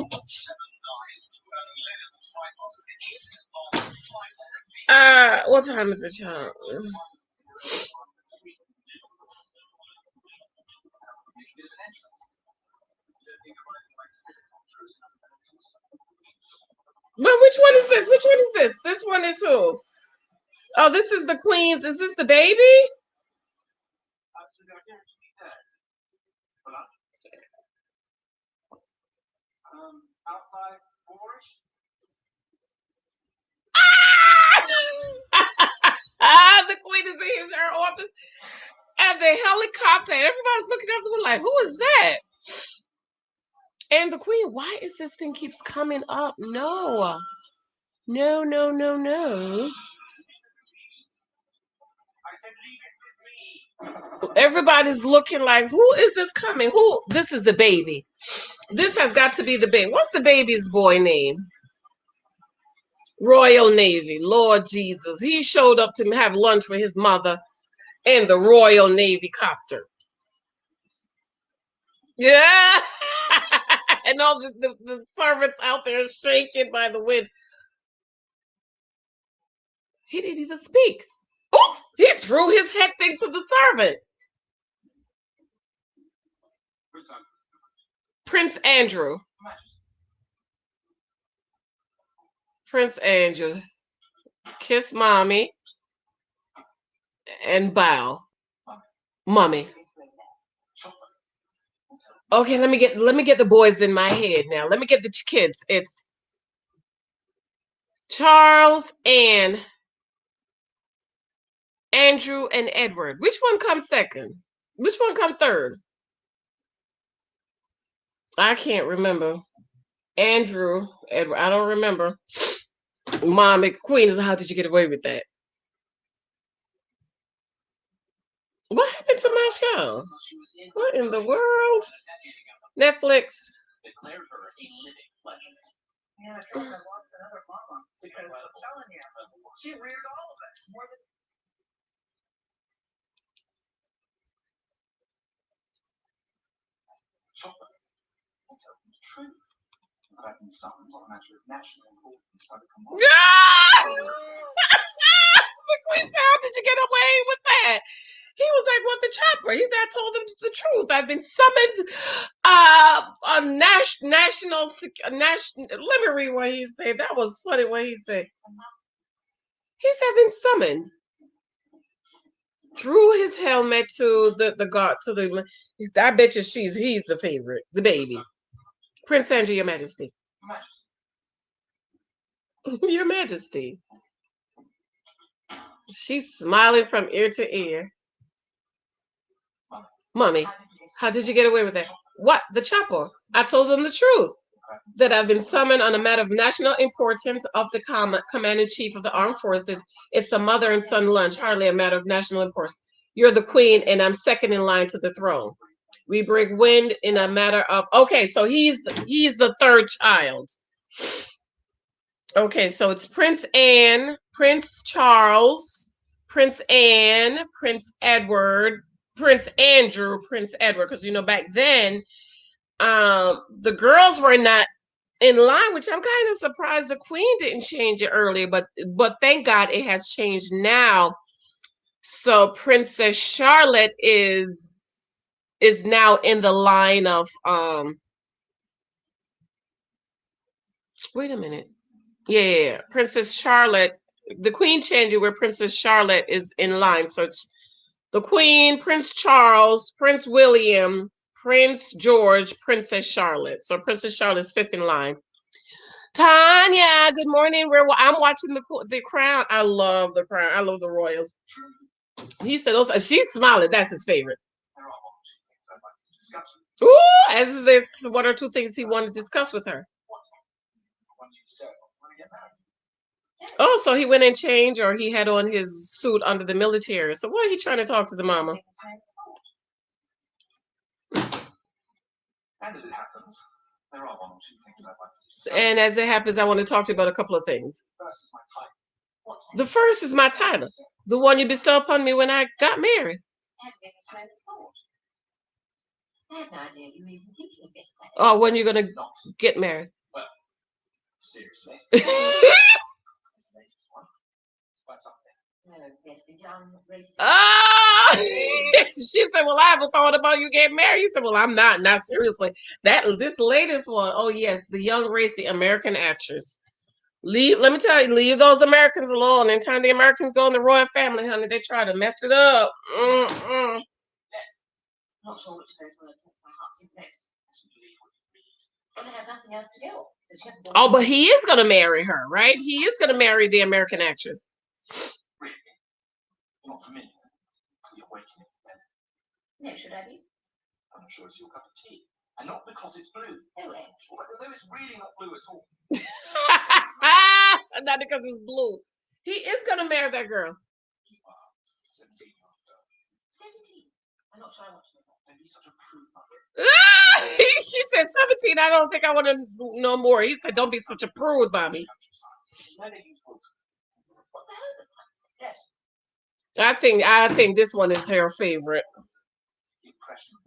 What time is it, child? But which one is this? Which one is this? This one is who? Oh, this is the Queen's. Is this the baby? The Queen is in her office, and the dropped it. Everybody's looking at them like, who is that? And the queen, why is this thing keeps coming up? No. No, no, no, no. Everybody's looking like, who is this coming? Who? This is the baby. This has got to be the baby. What's the baby's boy name? Royal Navy. Lord Jesus. He showed up to have lunch with his mother in the Royal Navy copter. Yeah. And all the servants out there shaking by the wind. He didn't even speak. Oh, he threw his head thing to the servant. Prince Andrew. Prince Andrew. Kiss mommy and bow. Mommy. Okay, let me get the boys in my head now. Let me get the kids. It's Charles and Andrew and Edward. Which one comes second? Which one comes third? I can't remember. Andrew, Edward. I don't remember. Mommy, Queen, how did you get away with that? What happened to my show? What in the world? Netflix. Declared her a living legend. Yeah, I feel like I lost another mama because I'm telling you, she reared all of us more than. Chocolate. I'll tell you the truth. I've been summoned on a matter of national importance by the command. The Queen said, how did you get away with that? He was like, what, the chopper? He said, I told them the truth. I've been summoned on national, let me read what he said. That was funny what he said. He said, I've been summoned. Threw his helmet to the guard, to the, I bet you he's the favorite, the baby. Prince Andrew, Your Majesty. Your Majesty. She's smiling from ear to ear. Mommy, how did you get away with that? What? The chopper. I told them the truth. That I've been summoned on a matter of national importance of the Commander-in-Chief of the Armed Forces. It's a mother and son lunch, hardly a matter of national importance. You're the queen, and I'm second in line to the throne. We bring wind in a matter of... Okay, so he's the third child. Okay, so it's Prince Anne, Prince Charles, Prince Anne, Prince Edward, Prince Andrew, Prince Edward. Because, you know, back then, the girls were not in line, which I'm kind of surprised the Queen didn't change it earlier. But thank God it has changed now. So Princess Charlotte is now in the line of wait a minute. Yeah. Princess Charlotte, the Queen changed it where Princess Charlotte is in line. So it's the Queen, Prince Charles, Prince William, Prince George, Princess Charlotte. So Princess Charlotte's fifth in line. Tanya, good morning. I'm watching the Crown. I love the Crown. I love the Royals. He said, she's smiling. That's his favorite. Ooh, as there's one or two things he wanted to discuss with her. Oh, so he went and changed, or he had on his suit under the military. So what are he trying to talk to the mama? And as it happens, there are one or two things I'd like to discuss. And as it happens, I want to talk to you about a couple of things. First is my title. The first is my title, the one you bestowed upon me when I got married. Oh, when you're gonna get married? Well, seriously. She said, well, I haven't thought about you getting married. He said, well, I'm not seriously. This latest one, oh yes, the young racy American actress. Let me tell you, leave those Americans alone. Anytime the Americans go in the royal family, honey, they try to mess it up. Not sure which of those words makes my heart sink next. Well, I have nothing else to go. Oh, but he is going to marry her, right? He is going to marry the American actress. Really? Not for me. You're waiting then. No, should I be? I'm not sure it's your cup of tea. And not because it's blue. Oh, well. Although it's really not blue at all. Not because it's blue. He is gonna marry that girl. You are 17-year-old girl. 17. I'm not sure I want to know that. Don't be such a prude, mother. She said 17. I don't think I want to know more. He said, "Don't be such a prude, mommy." Where they use Wilton. What the hell is that? Yes. I think this one is her favorite. Impression.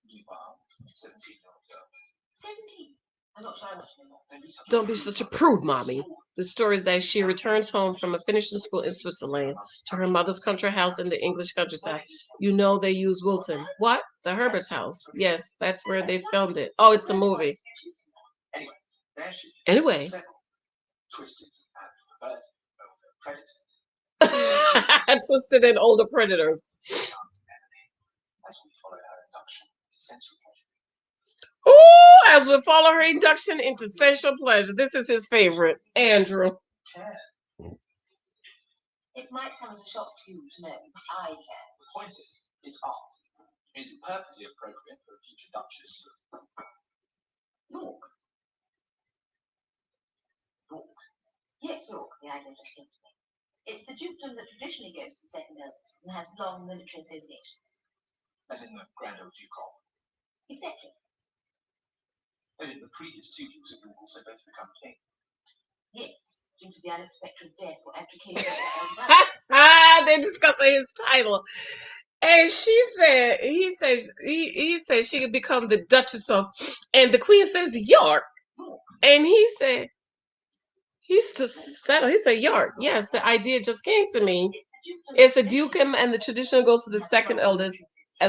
You are 17-year-old girl. 17. I'm not sure I want to know that. Don't be such a prude, mommy. The story is that she returns home from a finishing school in Switzerland to her mother's country house in the English countryside. You know they use Wilton. What? The Herbert's house. Yes, that's where they filmed it. Oh, it's a movie. Anyway, there she is. Anyway. Several twisted and predators. Twisted and older predators. As we follow her induction to sensual pleasure. Ooh, as we follow her induction into sensual pleasure. This is his favorite, Andrew. It might come as a shock to you to know that I care. The point is, it's art. It's perfectly appropriate for a future Duchess of York. York. Yes, York, the idea just came to me. It's the dukedom that traditionally goes to the second eldest and has long military associations. As in the Grand Old Duke of. Exactly. And in the previous two dukes of York also both become king. Yes, due to the unexpected death or abdication of their own brother. They're discussing his title. And he said she could become the Duchess of, and the Queen says York. And he said, he said York. Yes, the idea just came to me. It's the dukedom and the tradition goes to the second eldest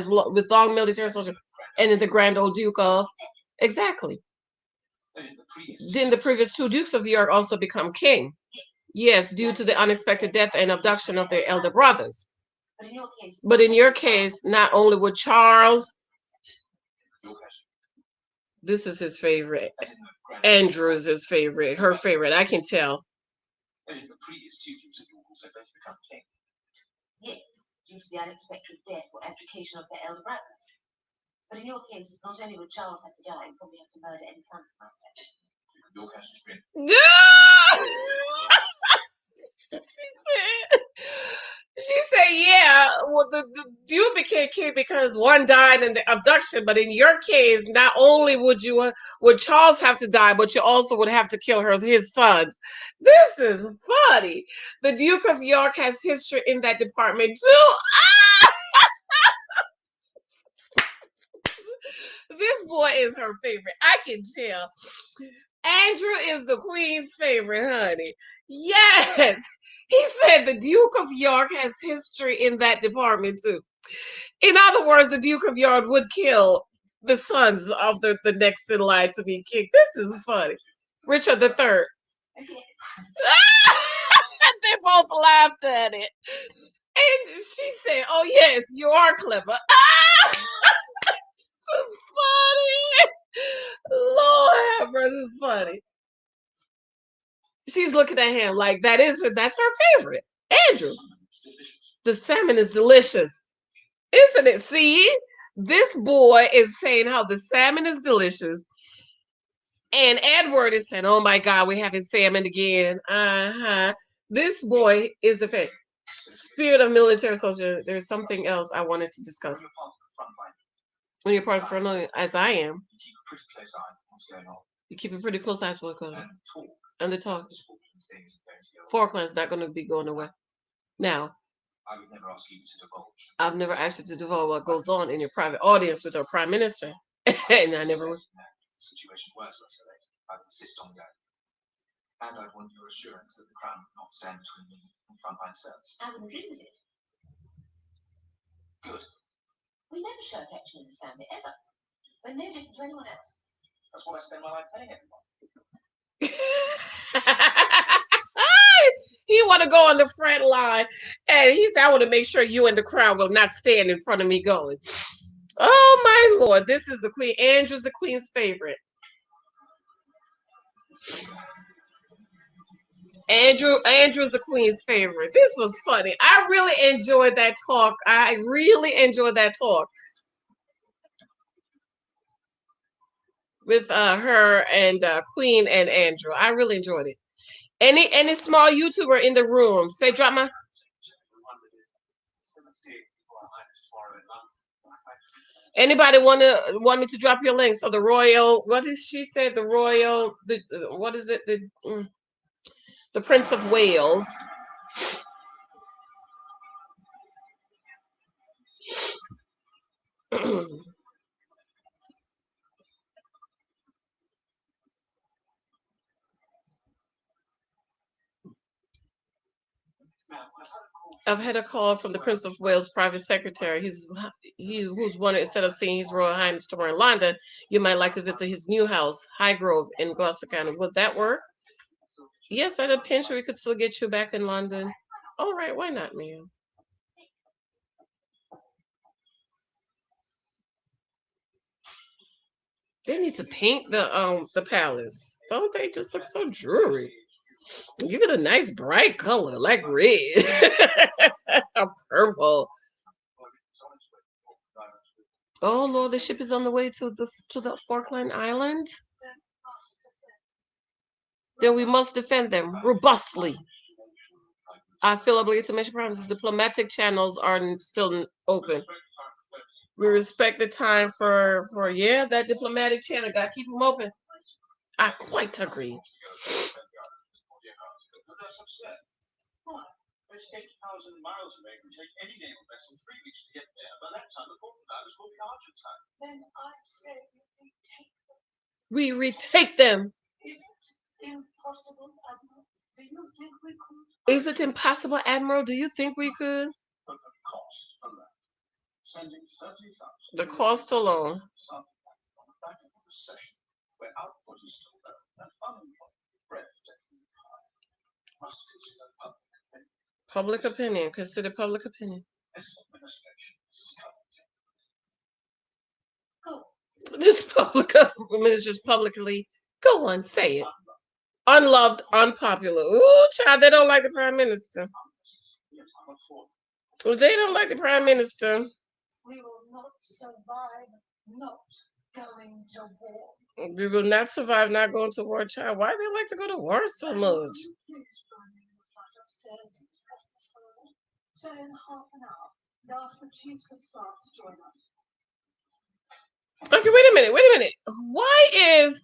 with long military social, and then the Grand Old Duke of. Exactly. Didn't the previous two dukes of York also become king? Yes, due to the unexpected death and abduction of their elder brothers. But in your case, not only would Charles, this is his favorite. Andrew is his favorite, her favorite. I can tell. And in the previous two dukes of York also both become king. Yes, due to the unexpected death or abdication of their elder brothers. But in your case, not only would Charles have to die, you'd probably have to murder any sons of mine. York has just been. She said, yeah, well, the Duke became king because one died in the abduction, but in your case, not only would Charles have to die, but you also would have to kill his sons. This is funny. The Duke of York has history in that department too. This boy is her favorite. I can tell. Andrew is the Queen's favorite, honey. Yes. He said the Duke of York has history in that department too. In other words, the Duke of York would kill the sons of the next in line to be king. This is funny. Richard III. They both laughed at it. And she said, oh yes, you are clever. This is funny. Lord have mercy, this is funny. She's looking at him like that's her favorite. Andrew. The salmon is delicious. Isn't it? See? This boy is saying how the salmon is delicious. And Edward is saying, oh my God, we're having salmon again. This boy is the favorite. Spirit of military soldier. There's something else I wanted to discuss. When you're part of the front line, as I am. You keep a pretty close eye on what's going on. And the talk. Falkland's not going to be going away. Now, I would never ask you to divulge. I've never asked you to divulge what goes on in your private audience with our prime minister. And I never would. The situation were to escalate, I'd insist on going. And I'd want your assurance that the Crown would not stand between me and frontline service. I wouldn't agree with it. Good. We never show affection in this family, ever. We're no different to anyone else. That's what I spend my life telling everyone. He want to go on the front line, and he said, I want to make sure you and the crowd will not stand in front of me going. Oh my Lord, this is the Queen. Andrew's the Queen's favorite. Andrew's the queen's favorite. This was funny. I really enjoyed that talk. I really enjoyed that talk with her and Queen and Andrew. I really enjoyed it. Any small YouTuber in the room? Say drop my. Anybody want me to drop your link? So the royal, what did she say? The royal, what is it? The Prince of Wales. I've had a call from the Prince of Wales private secretary. Who's wanted, instead of seeing His Royal Highness tomorrow in London, you might like to visit his new house, Highgrove in Gloucester County. Would that work? Yes, at a pinch we could still get you back in London. All right, why not, ma'am? They need to paint the palace. Don't they just look so dreary? Give it a nice bright color, like red. Or purple. Oh Lord, the ship is on the way to the Falkland Islands. Then we must defend them robustly. I feel obligated to mention problems. Diplomatic channels are still open. We respect the time for that diplomatic channel. Gotta keep them open. I quite agree. It's 8,000 miles away. It would take any naval vessel 3 weeks to get there. By that time, the Falkland Islands will be Argentine. Then I say we take them. We retake them. Is it impossible, Admiral? Do you think we could? Is it impossible, Admiral? Do you think we could? But the cost alone. Sending 30,000. The cost alone. South Atlantic on the back of a recession where output is still low and unemployment breathtakingly high. Must consider public opinion. Consider public opinion. This administration is This public administration publicly. Go on, say it. Unloved, unpopular. Ooh, child, they don't like the prime minister. They don't like the prime minister. We will not survive not going to war. We will not survive not going to war, child. Why do they like to go to war so much? So in half an hour, ask the chiefs of staff to join us. Okay, wait a minute. Why is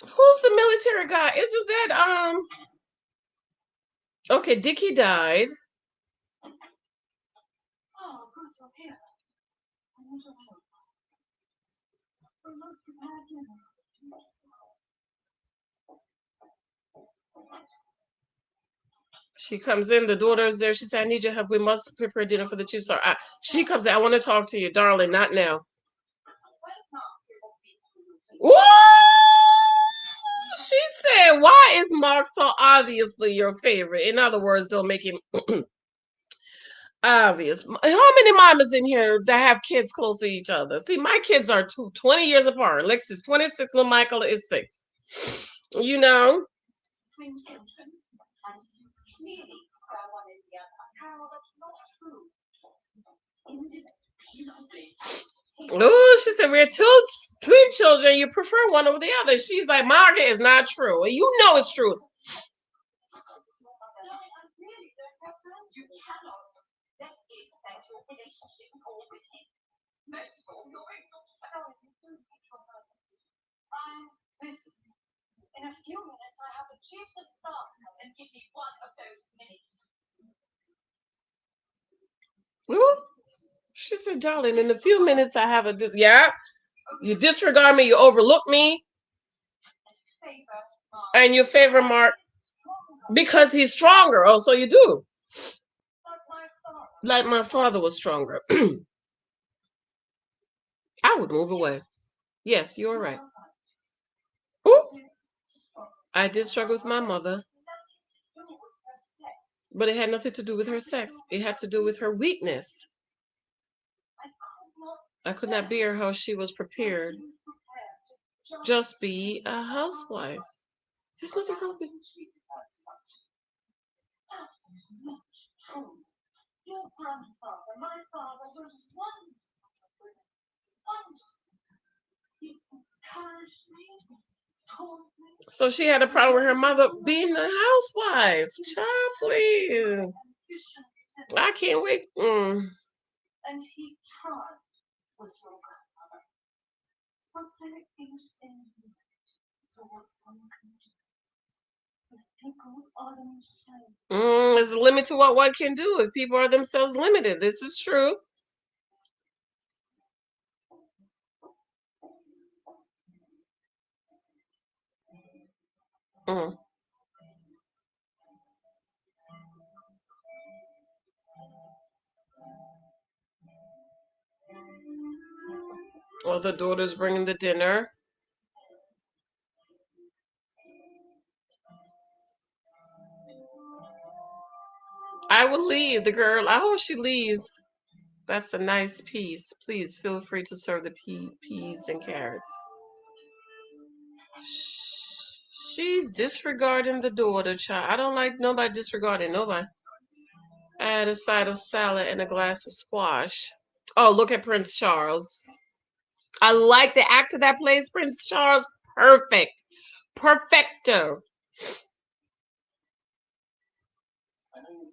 who's the military guy? Isn't that okay, Dickie died. Oh, good, you're here. I need your help. We must prepare dinner. She comes in, the daughter's there. She said, I need your help. We must prepare dinner for the chief. So she comes in, I want to talk to you, darling, not now. Woo! She said, why is Mark so obviously your favorite? In other words, don't make him obvious. How many mamas in here that have kids close to each other? See, my kids are 20 years apart. Lex is 26, little Michael is 6. You know? Oh, she said, we're two twin children. You prefer one over the other. She's like, Margaret is not true. And you know it's true. Listen, in a few minutes, I have the chiefs of staff come and give me one of those minutes. Ooh. She said, darling, in a few minutes I have yeah. You disregard me, you overlook me. And you favor Mark because he's stronger. Oh, so you do. Like my father was stronger. I would move away. Yes, you're right. Ooh. I did struggle with my mother. But it had nothing to do with her sex. It had to do with her weakness. I could not bear how she was prepared. Just be a housewife. There's nothing wrong with it. That is not true. Your grandfather, my father, was wonderful. He encouraged me, taught me. So she had a problem with her mother being a housewife. Child, please. I can't wait. And he tried with your grandmother. But there is a limit to what one can do. If people are themselves. There's a limit to what one can do if people are themselves limited. This is true. Mm. Well, the daughter's bringing the dinner. I will leave the girl. I hope she leaves. That's a nice piece. Please feel free to serve the peas and carrots. She's disregarding the daughter, child. I don't like nobody disregarding nobody. Add a side of salad and a glass of squash. Oh, look at Prince Charles. I like the actor that plays Prince Charles. Perfect. Perfecto. I know you're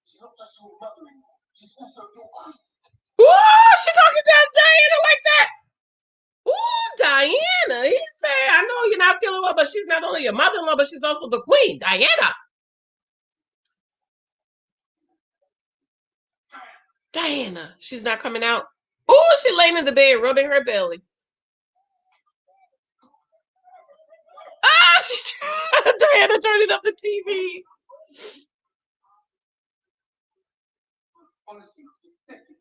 she's not just your mother-in-law, she's also your queen. Ooh, she talking to Diana like that. Ooh, Diana. He said, I know you're not feeling well, but she's not only your mother-in-law, but she's also the queen. Diana. Diana. She's not coming out. Ooh, she laying in the bed, rubbing her belly. Ah, Diana turning up the TV. Honestly, pathetic.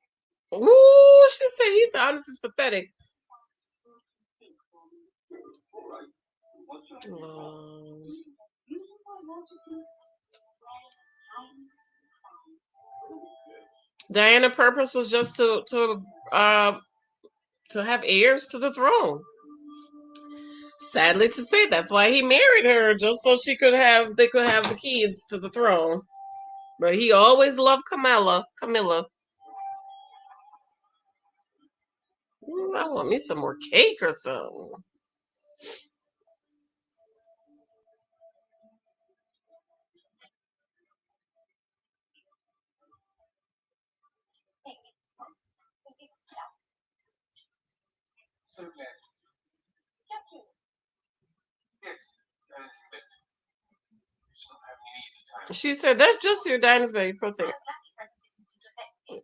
Ooh, she said he's honest is pathetic. All right. What's your Diana's purpose was just to have heirs to the throne. Sadly to say, that's why he married her, just so they could have the kids to the throne. But he always loved Camilla. Ooh, I want me some more cake or something. So glad. Yes, that is a bit. She's not having an easy time. She said, that's just your Diana's baby, poor thing.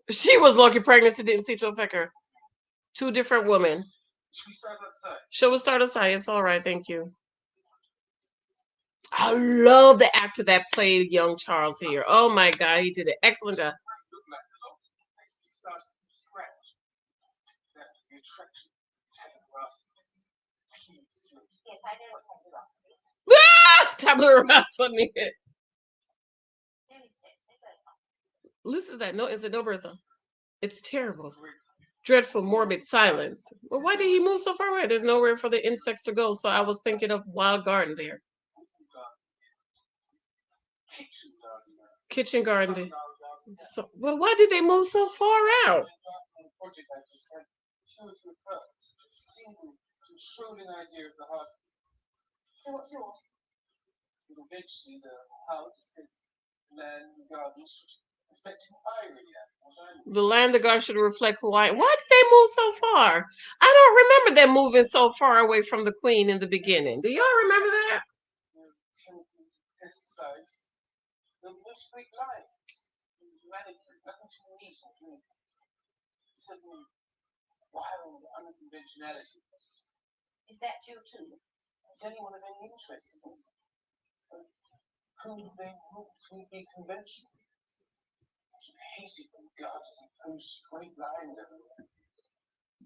She was lucky pregnancy didn't seem to affect her. Two different women. Should we start outside? Shall we start aside? It's all right, thank you. I love the actor that played young Charles here. Oh my God, he did an excellent job. Look like a lot. Actually started from scratch. That's the attraction. Having Russ. Yes, I know what tabula rasa means. Tabula rasa means. No insects, no birds. Listen to that. No, it's a no birds. It's terrible. Dreadful, morbid silence. Well, why did he move so far away? There's nowhere for the insects to go, so I was thinking of wild garden there. Kitchen garden there. So, well, why did they move so far out? Controlling idea of the heart. So what's yours? Eventually, the house, the land, the garden should reflect who I really am. The land, the garden should reflect Hawaii. Why did they move so far? I don't remember them moving so far away from the queen in the beginning. Do y'all remember that? Chemicals, pesticides. There were no straight lines. Humanity, nothing to meet or do. Suddenly, wild unconventionality. Is that you too? Is anyone of any interest in it? Could they want to be conventional? I hate it when God has imposed straight lines everywhere.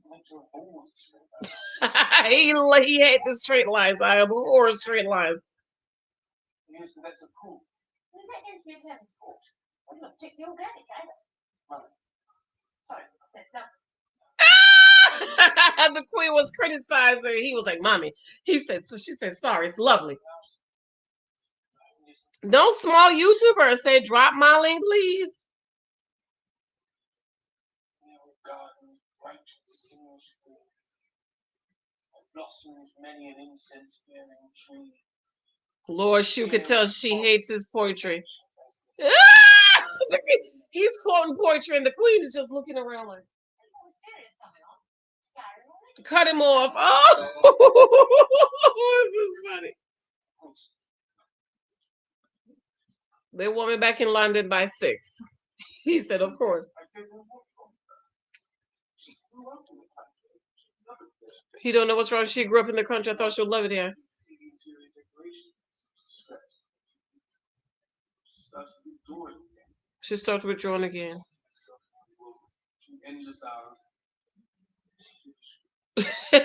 Make your balls straight lines. He hates the straight lines. I abhor straight lines. Yes, but that's a cool. Is that going to be a tennis court? That's not particularly organic either. Mother. Sorry, that's not. The queen was criticizing. He was like, "Mommy," he said. So she said, "Sorry, it's lovely." No small YouTuber said, "Drop my link, please." Blossomed many an incense-bearing tree. Lord, you could tell she hates his poetry. Ah! He's quoting poetry, and the queen is just looking around like, cut him off. Oh, this is funny. They want me back in London by 6. He said, of course. He don't know what's wrong. She grew up in the country. I thought she'd love it here. She started withdrawing again.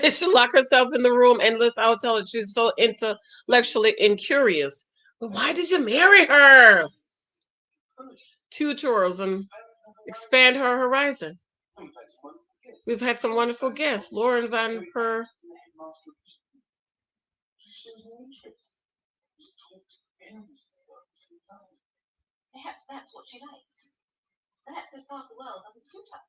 She locked herself in the room endless. I'll tell her she's so intellectually incurious. But why did you marry her? Tutors and expand her horizon. We've had some wonderful guests. Lauren Van Per. Perhaps that's what she likes. Perhaps this part of the world doesn't suit her.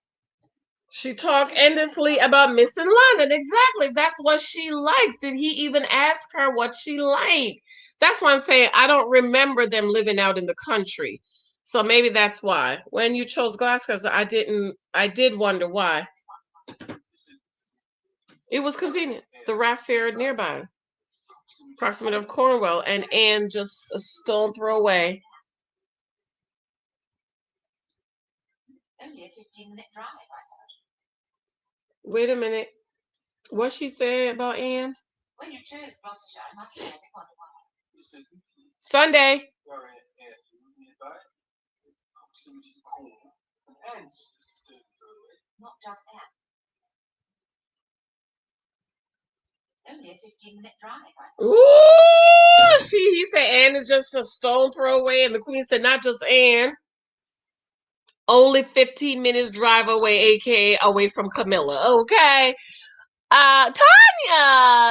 She talked endlessly about missing London. Exactly. That's what she likes. Did he even ask her what she liked? That's why I'm saying I don't remember them living out in the country. So maybe that's why. When you chose Glasgow, I did wonder why. It was convenient. The raft fair nearby. Proximate of Cornwall, and Anne just a stone throw away. Only a 15-minute drive, I thought. Wait a minute. What she said about Anne? When you chose Gloucestershire, I must say I think quite a while. Sunday. Not just Anne. Only a 15-minute drive, I thought. Ooh, he said Anne is just a stone throw away, and the queen said not just Anne. Only 15 minutes drive away, aka away from Camilla. Okay. Tanya.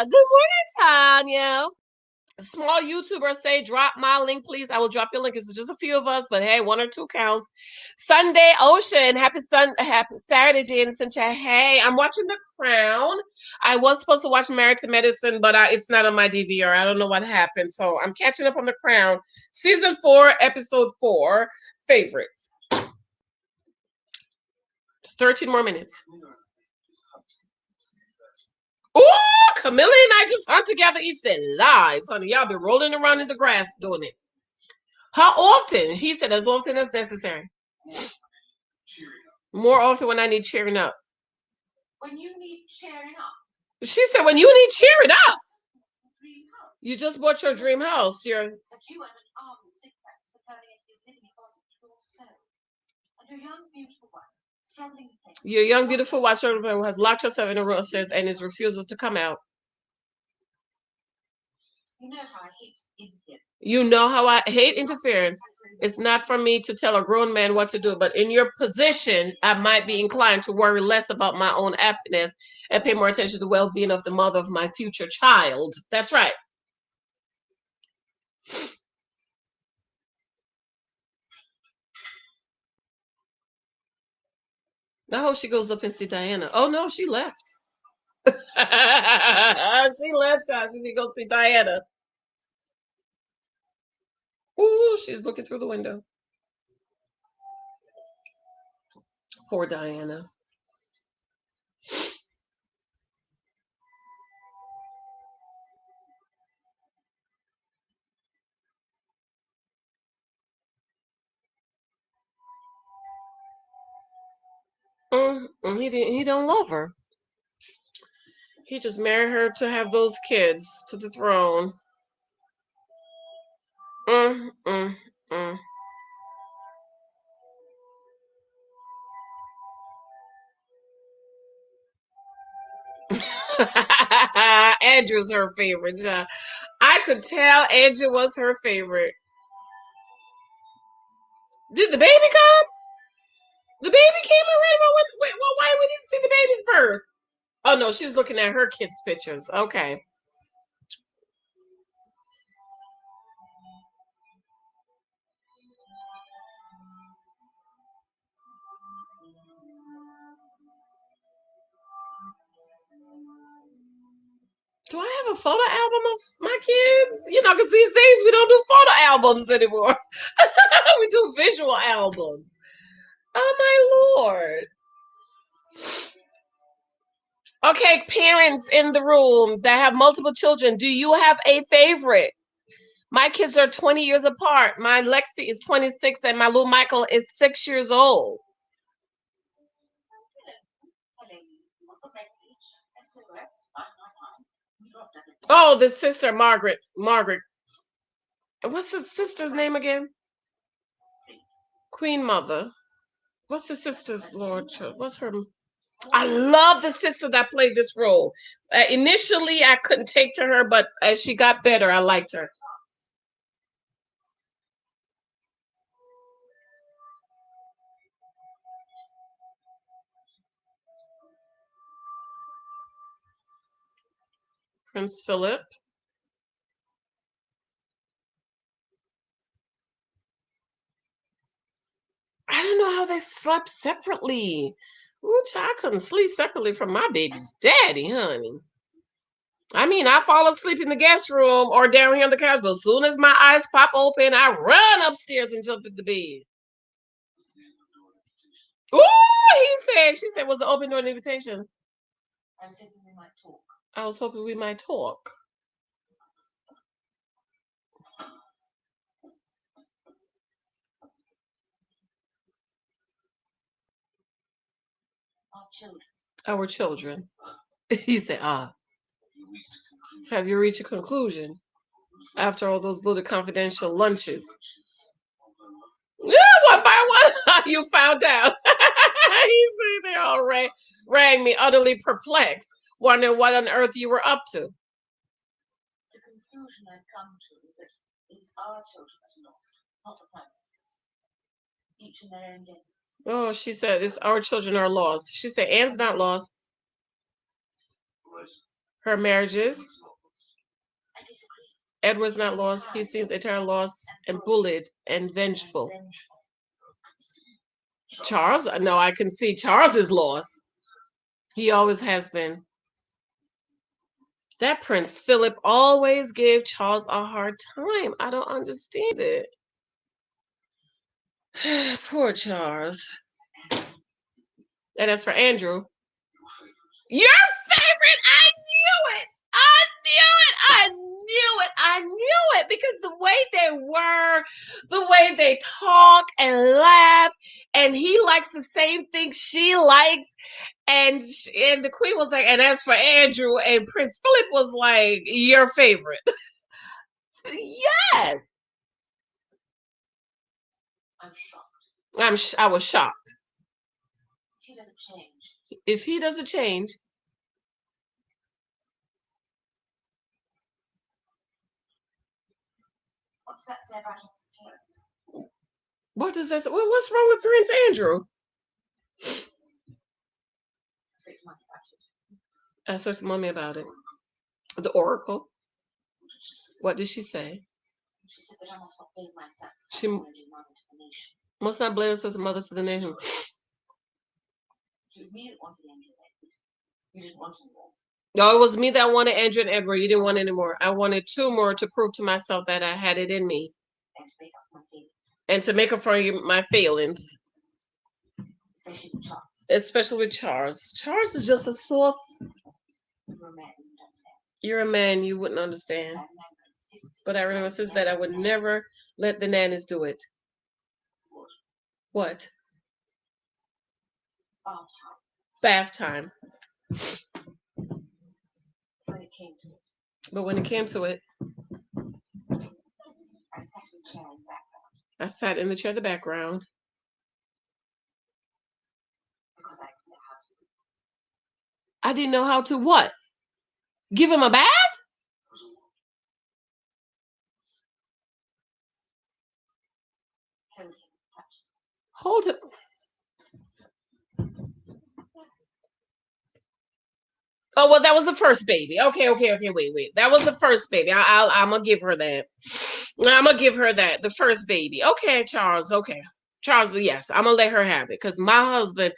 Good morning, Tanya. Small YouTubers say, drop my link, please. I will drop your link. It's just a few of us, but hey, 1 or 2 counts. Sunday Ocean. Happy Saturday, Janice and chat. Hey, I'm watching The Crown. I was supposed to watch Married to Medicine, but it's not on my DVR. I don't know what happened. So I'm catching up on The Crown. Season 4, episode 4. Favorites. 13 more minutes. Oh, Camilla and I just hunt together each day. Lies, honey. Y'all been rolling around in the grass doing it. How often? He said as often as necessary. More often when I need cheering up. When you need cheering up? She said when you need cheering up. You just bought your dream house. But you and an armed cigarettes are turning into the living embodiment of your soul. And your young, beautiful wife, struggling to think. Your young, beautiful wife has locked herself in a room upstairs and refuses to come out. You know how I hate interference. You know how I hate interfering. It's not for me to tell a grown man what to do, but in your position, I might be inclined to worry less about my own happiness and pay more attention to the well-being of the mother of my future child. That's right. I hope she goes up and see Diana. Oh no, she left. She left us. She go see Diana. Ooh, she's looking through the window. Poor Diana. He don't love her. He just married her to have those kids to the throne. Andrew's her favorite. I could tell Andrew was her favorite. Did the baby come? The baby came already. Well, why we didn't see the baby's birth? Oh no, she's looking at her kids' pictures. Okay. Do I have a photo album of my kids? You know, because these days we don't do photo albums anymore. We do visual albums. Oh my Lord. Okay, parents in the room that have multiple children, do you have a favorite? My kids are 20 years apart. My Lexi is 26 and my little Michael is 6 years old. Oh, the sister, Margaret. Margaret. And what's the sister's name again? Queen Mother. What's the sister's Lord? What's her? I love the sister that played this role. Initially, I couldn't take to her, but as she got better, I liked her. Prince Philip. I don't know how they slept separately. Which I couldn't sleep separately from my baby's daddy, honey. I mean, I fall asleep in the guest room or down here on the couch, but as soon as my eyes pop open, I run upstairs and jump in the bed. Ooh, she said, was the open door an invitation? I was hoping we might talk. I was hoping we might talk. Our children. Our children. He said, have you reached a conclusion after all those little confidential lunches? Yeah, one by one, you found out. He said they all rang me utterly perplexed, wondering what on earth you were up to. The conclusion I've come to is that it's our children that are lost, not the Prime Minister's. Each in their own deserts. Oh, she said it's our children are lost. She said Anne's not lost. Her marriages. I disagree. Edward's not lost. He seems entirely lost and bullied and vengeful. Charles? No, I can see Charles is lost. He always has been. That Prince Philip always gave Charles a hard time. I don't understand it. Poor Charles. And as for Andrew, your favorite, I knew it. I knew it because the way they were, the way they talk and laugh, and he likes the same thing she likes. And the queen was like, and as for Andrew, and Prince Philip was like, your favorite. Yes. I'm shocked. I was shocked. If he doesn't change. If he doesn't change. What does that say about his parents? What does that say? Well, what's wrong with Prince Andrew? Speak to Mommy about it. I spoke to Mommy about it. The Oracle. What did she say? She said that I must not blame myself. She mother to the nation. Must not blame herself as a mother to the nation. It was me that wanted Andrew and Edward. You didn't want any more. No, it was me that wanted Andrew and Edward. You didn't want any more. I wanted 2 more to prove to myself that I had it in me. And to make up for my feelings. And to make up for my failings. Especially with Charles. Especially with Charles. Charles is just a soft. You're a man, you wouldn't understand. You're a man, you wouldn't understand. But I remember since that I would never let the nannies do it. What? Bath time. When it came to it. But when it came to it, I sat in the chair in the background. I sat in the chair in the background. Because I didn't know how to. I didn't know how to what? Give him a bath? Hold him. Oh, well, that was the first baby. Okay, wait. That was the first baby. I'm gonna give her that. I'm gonna give her that. The first baby. Okay, Charles. Okay, Charles. Yes, I'm gonna let her have it because my husband,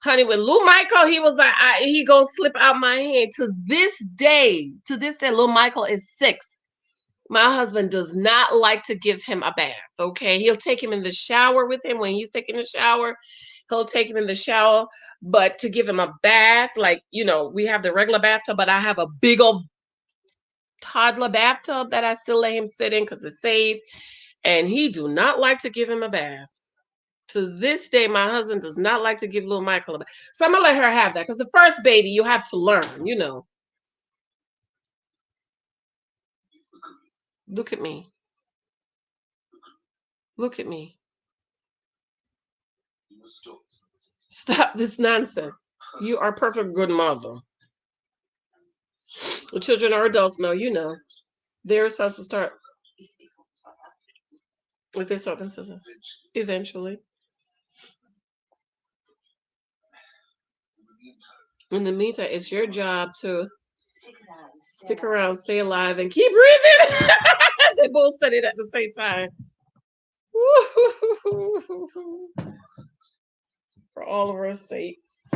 honey, with Lou Michael, he was like, he gonna slip out my hand. To this day, Lou Michael is 6. My husband does not like to give him a bath. Okay, he'll take him in the shower with him when he's taking a shower. He'll take him in the shower, but to give him a bath, like, we have the regular bathtub, but I have a big old toddler bathtub that I still let him sit in because it's safe. And he do not like to give him a bath. To this day, my husband does not like to give little Michael a bath. So I'm gonna let her have that because the first baby, you have to learn. Look at me. Look at me. Stop this nonsense. You are a perfect good mother. The children are adults now, They're supposed to start with this sort themselves eventually. In the meantime, it's your job to stick around, stay alive, and keep breathing. They both said it at the same time. For all of our sakes.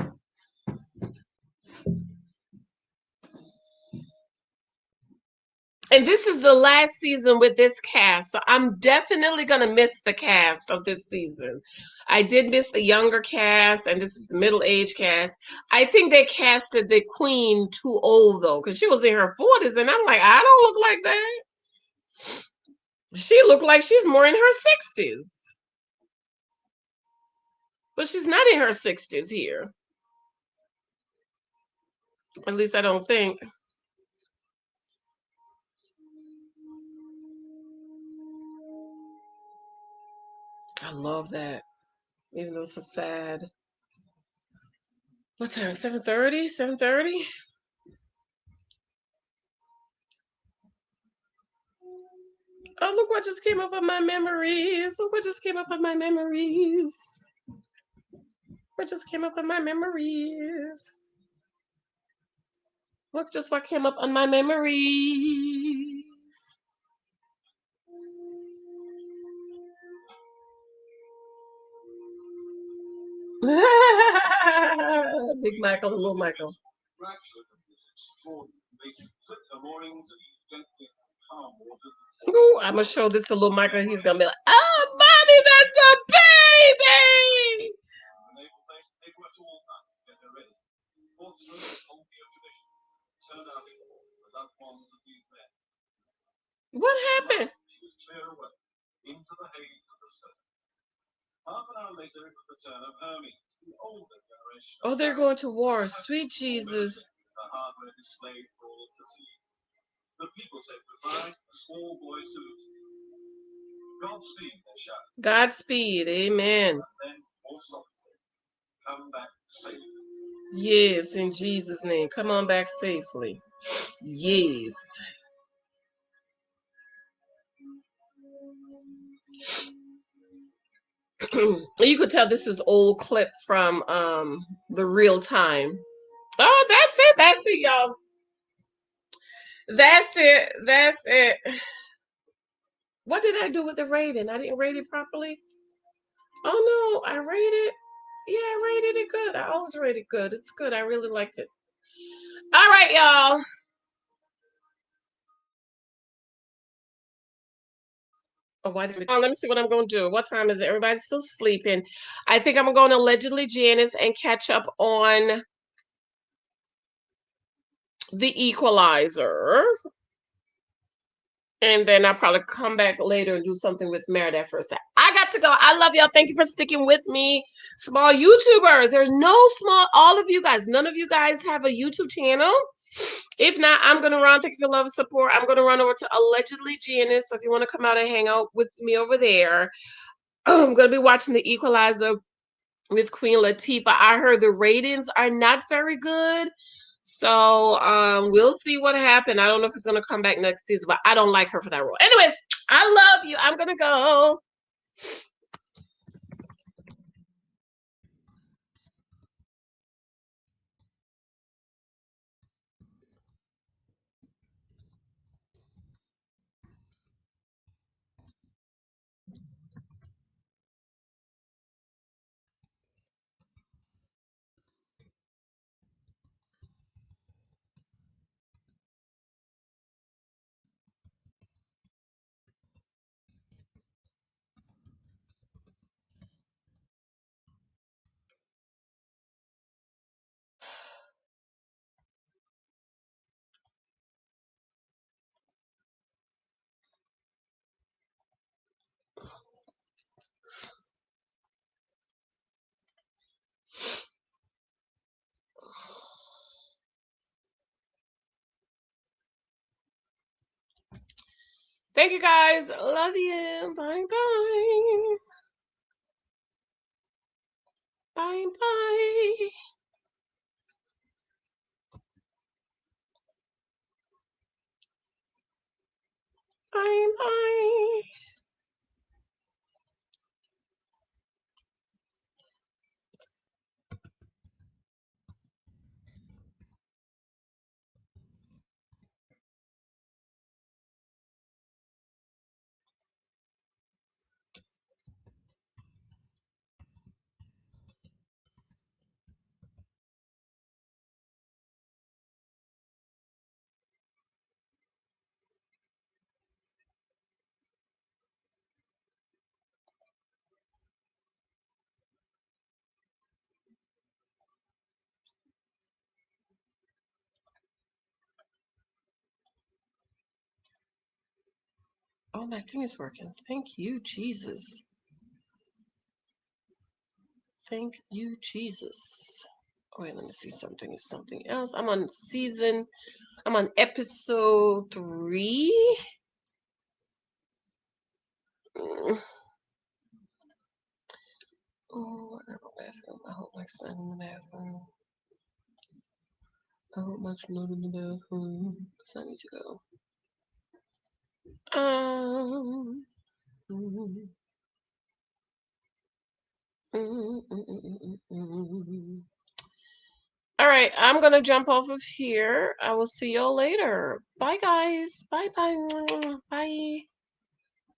And this is the last season with this cast, so I'm definitely going to miss the cast of this season. I did miss the younger cast, and this is the middle-aged cast. I think they casted the queen too old, though, because she was in her 40s, and I'm like, I don't look like that. She looked like she's more in her 60s. But she's not in her 60s here. At least I don't think. I love that. Even though it's so sad. What time? 7:30? 7:30? Oh, look what just came up on my memories. Look what just came up on my memories. What just came up on my memories. Look just what came up on my memories. Big Michael and little Michael. Ooh, I'm gonna show this to little Michael. He's gonna be like, "Oh, mommy, that's a baby!" What happened? Oh, they're going to war. Sweet Jesus. Godspeed. Amen. Yes, in Jesus' name. Come on back safely. Yes. You could tell this is old clip from the real time. Oh, that's it, y'all. That's it. What did I do with the rating? I didn't rate it properly. Oh no, I rated. Yeah, I rated it good. I always rate it good. It's good. I really liked it. All right, y'all. Oh, why did let me see what I'm going to do. What time is it? Everybody's still sleeping. I think I'm going to allegedly Janice and catch up on the Equalizer. And then I'll probably come back later and do something with Meredith first. I got to go. I love y'all. Thank you for sticking with me. Small YouTubers. There's no small, all of you guys. None of you guys have a YouTube channel. If not, I'm going to run. Thank you for love and support. I'm going to run over to allegedly Janice. So if you want to come out and hang out with me over there, I'm going to be watching the Equalizer with Queen Latifah. I heard the ratings are not very good. So we'll see what happened. I don't know if it's gonna come back next season, but I don't like her for that role. Anyways, I love you. I'm gonna go. Thank you guys. Love you. Bye bye. Bye bye. Bye bye. Oh, my thing is working. Thank you, Jesus. Thank you, Jesus. Oh, wait, let me see something. Something else. I'm on episode 3. Oh, I have a bathroom. I hope Mike's not in the bathroom. I hope Mike's not in the bathroom. Because I need to go. Um. All right, I'm gonna jump off of here. I will see y'all later. Bye, guys. Bye, bye, bye.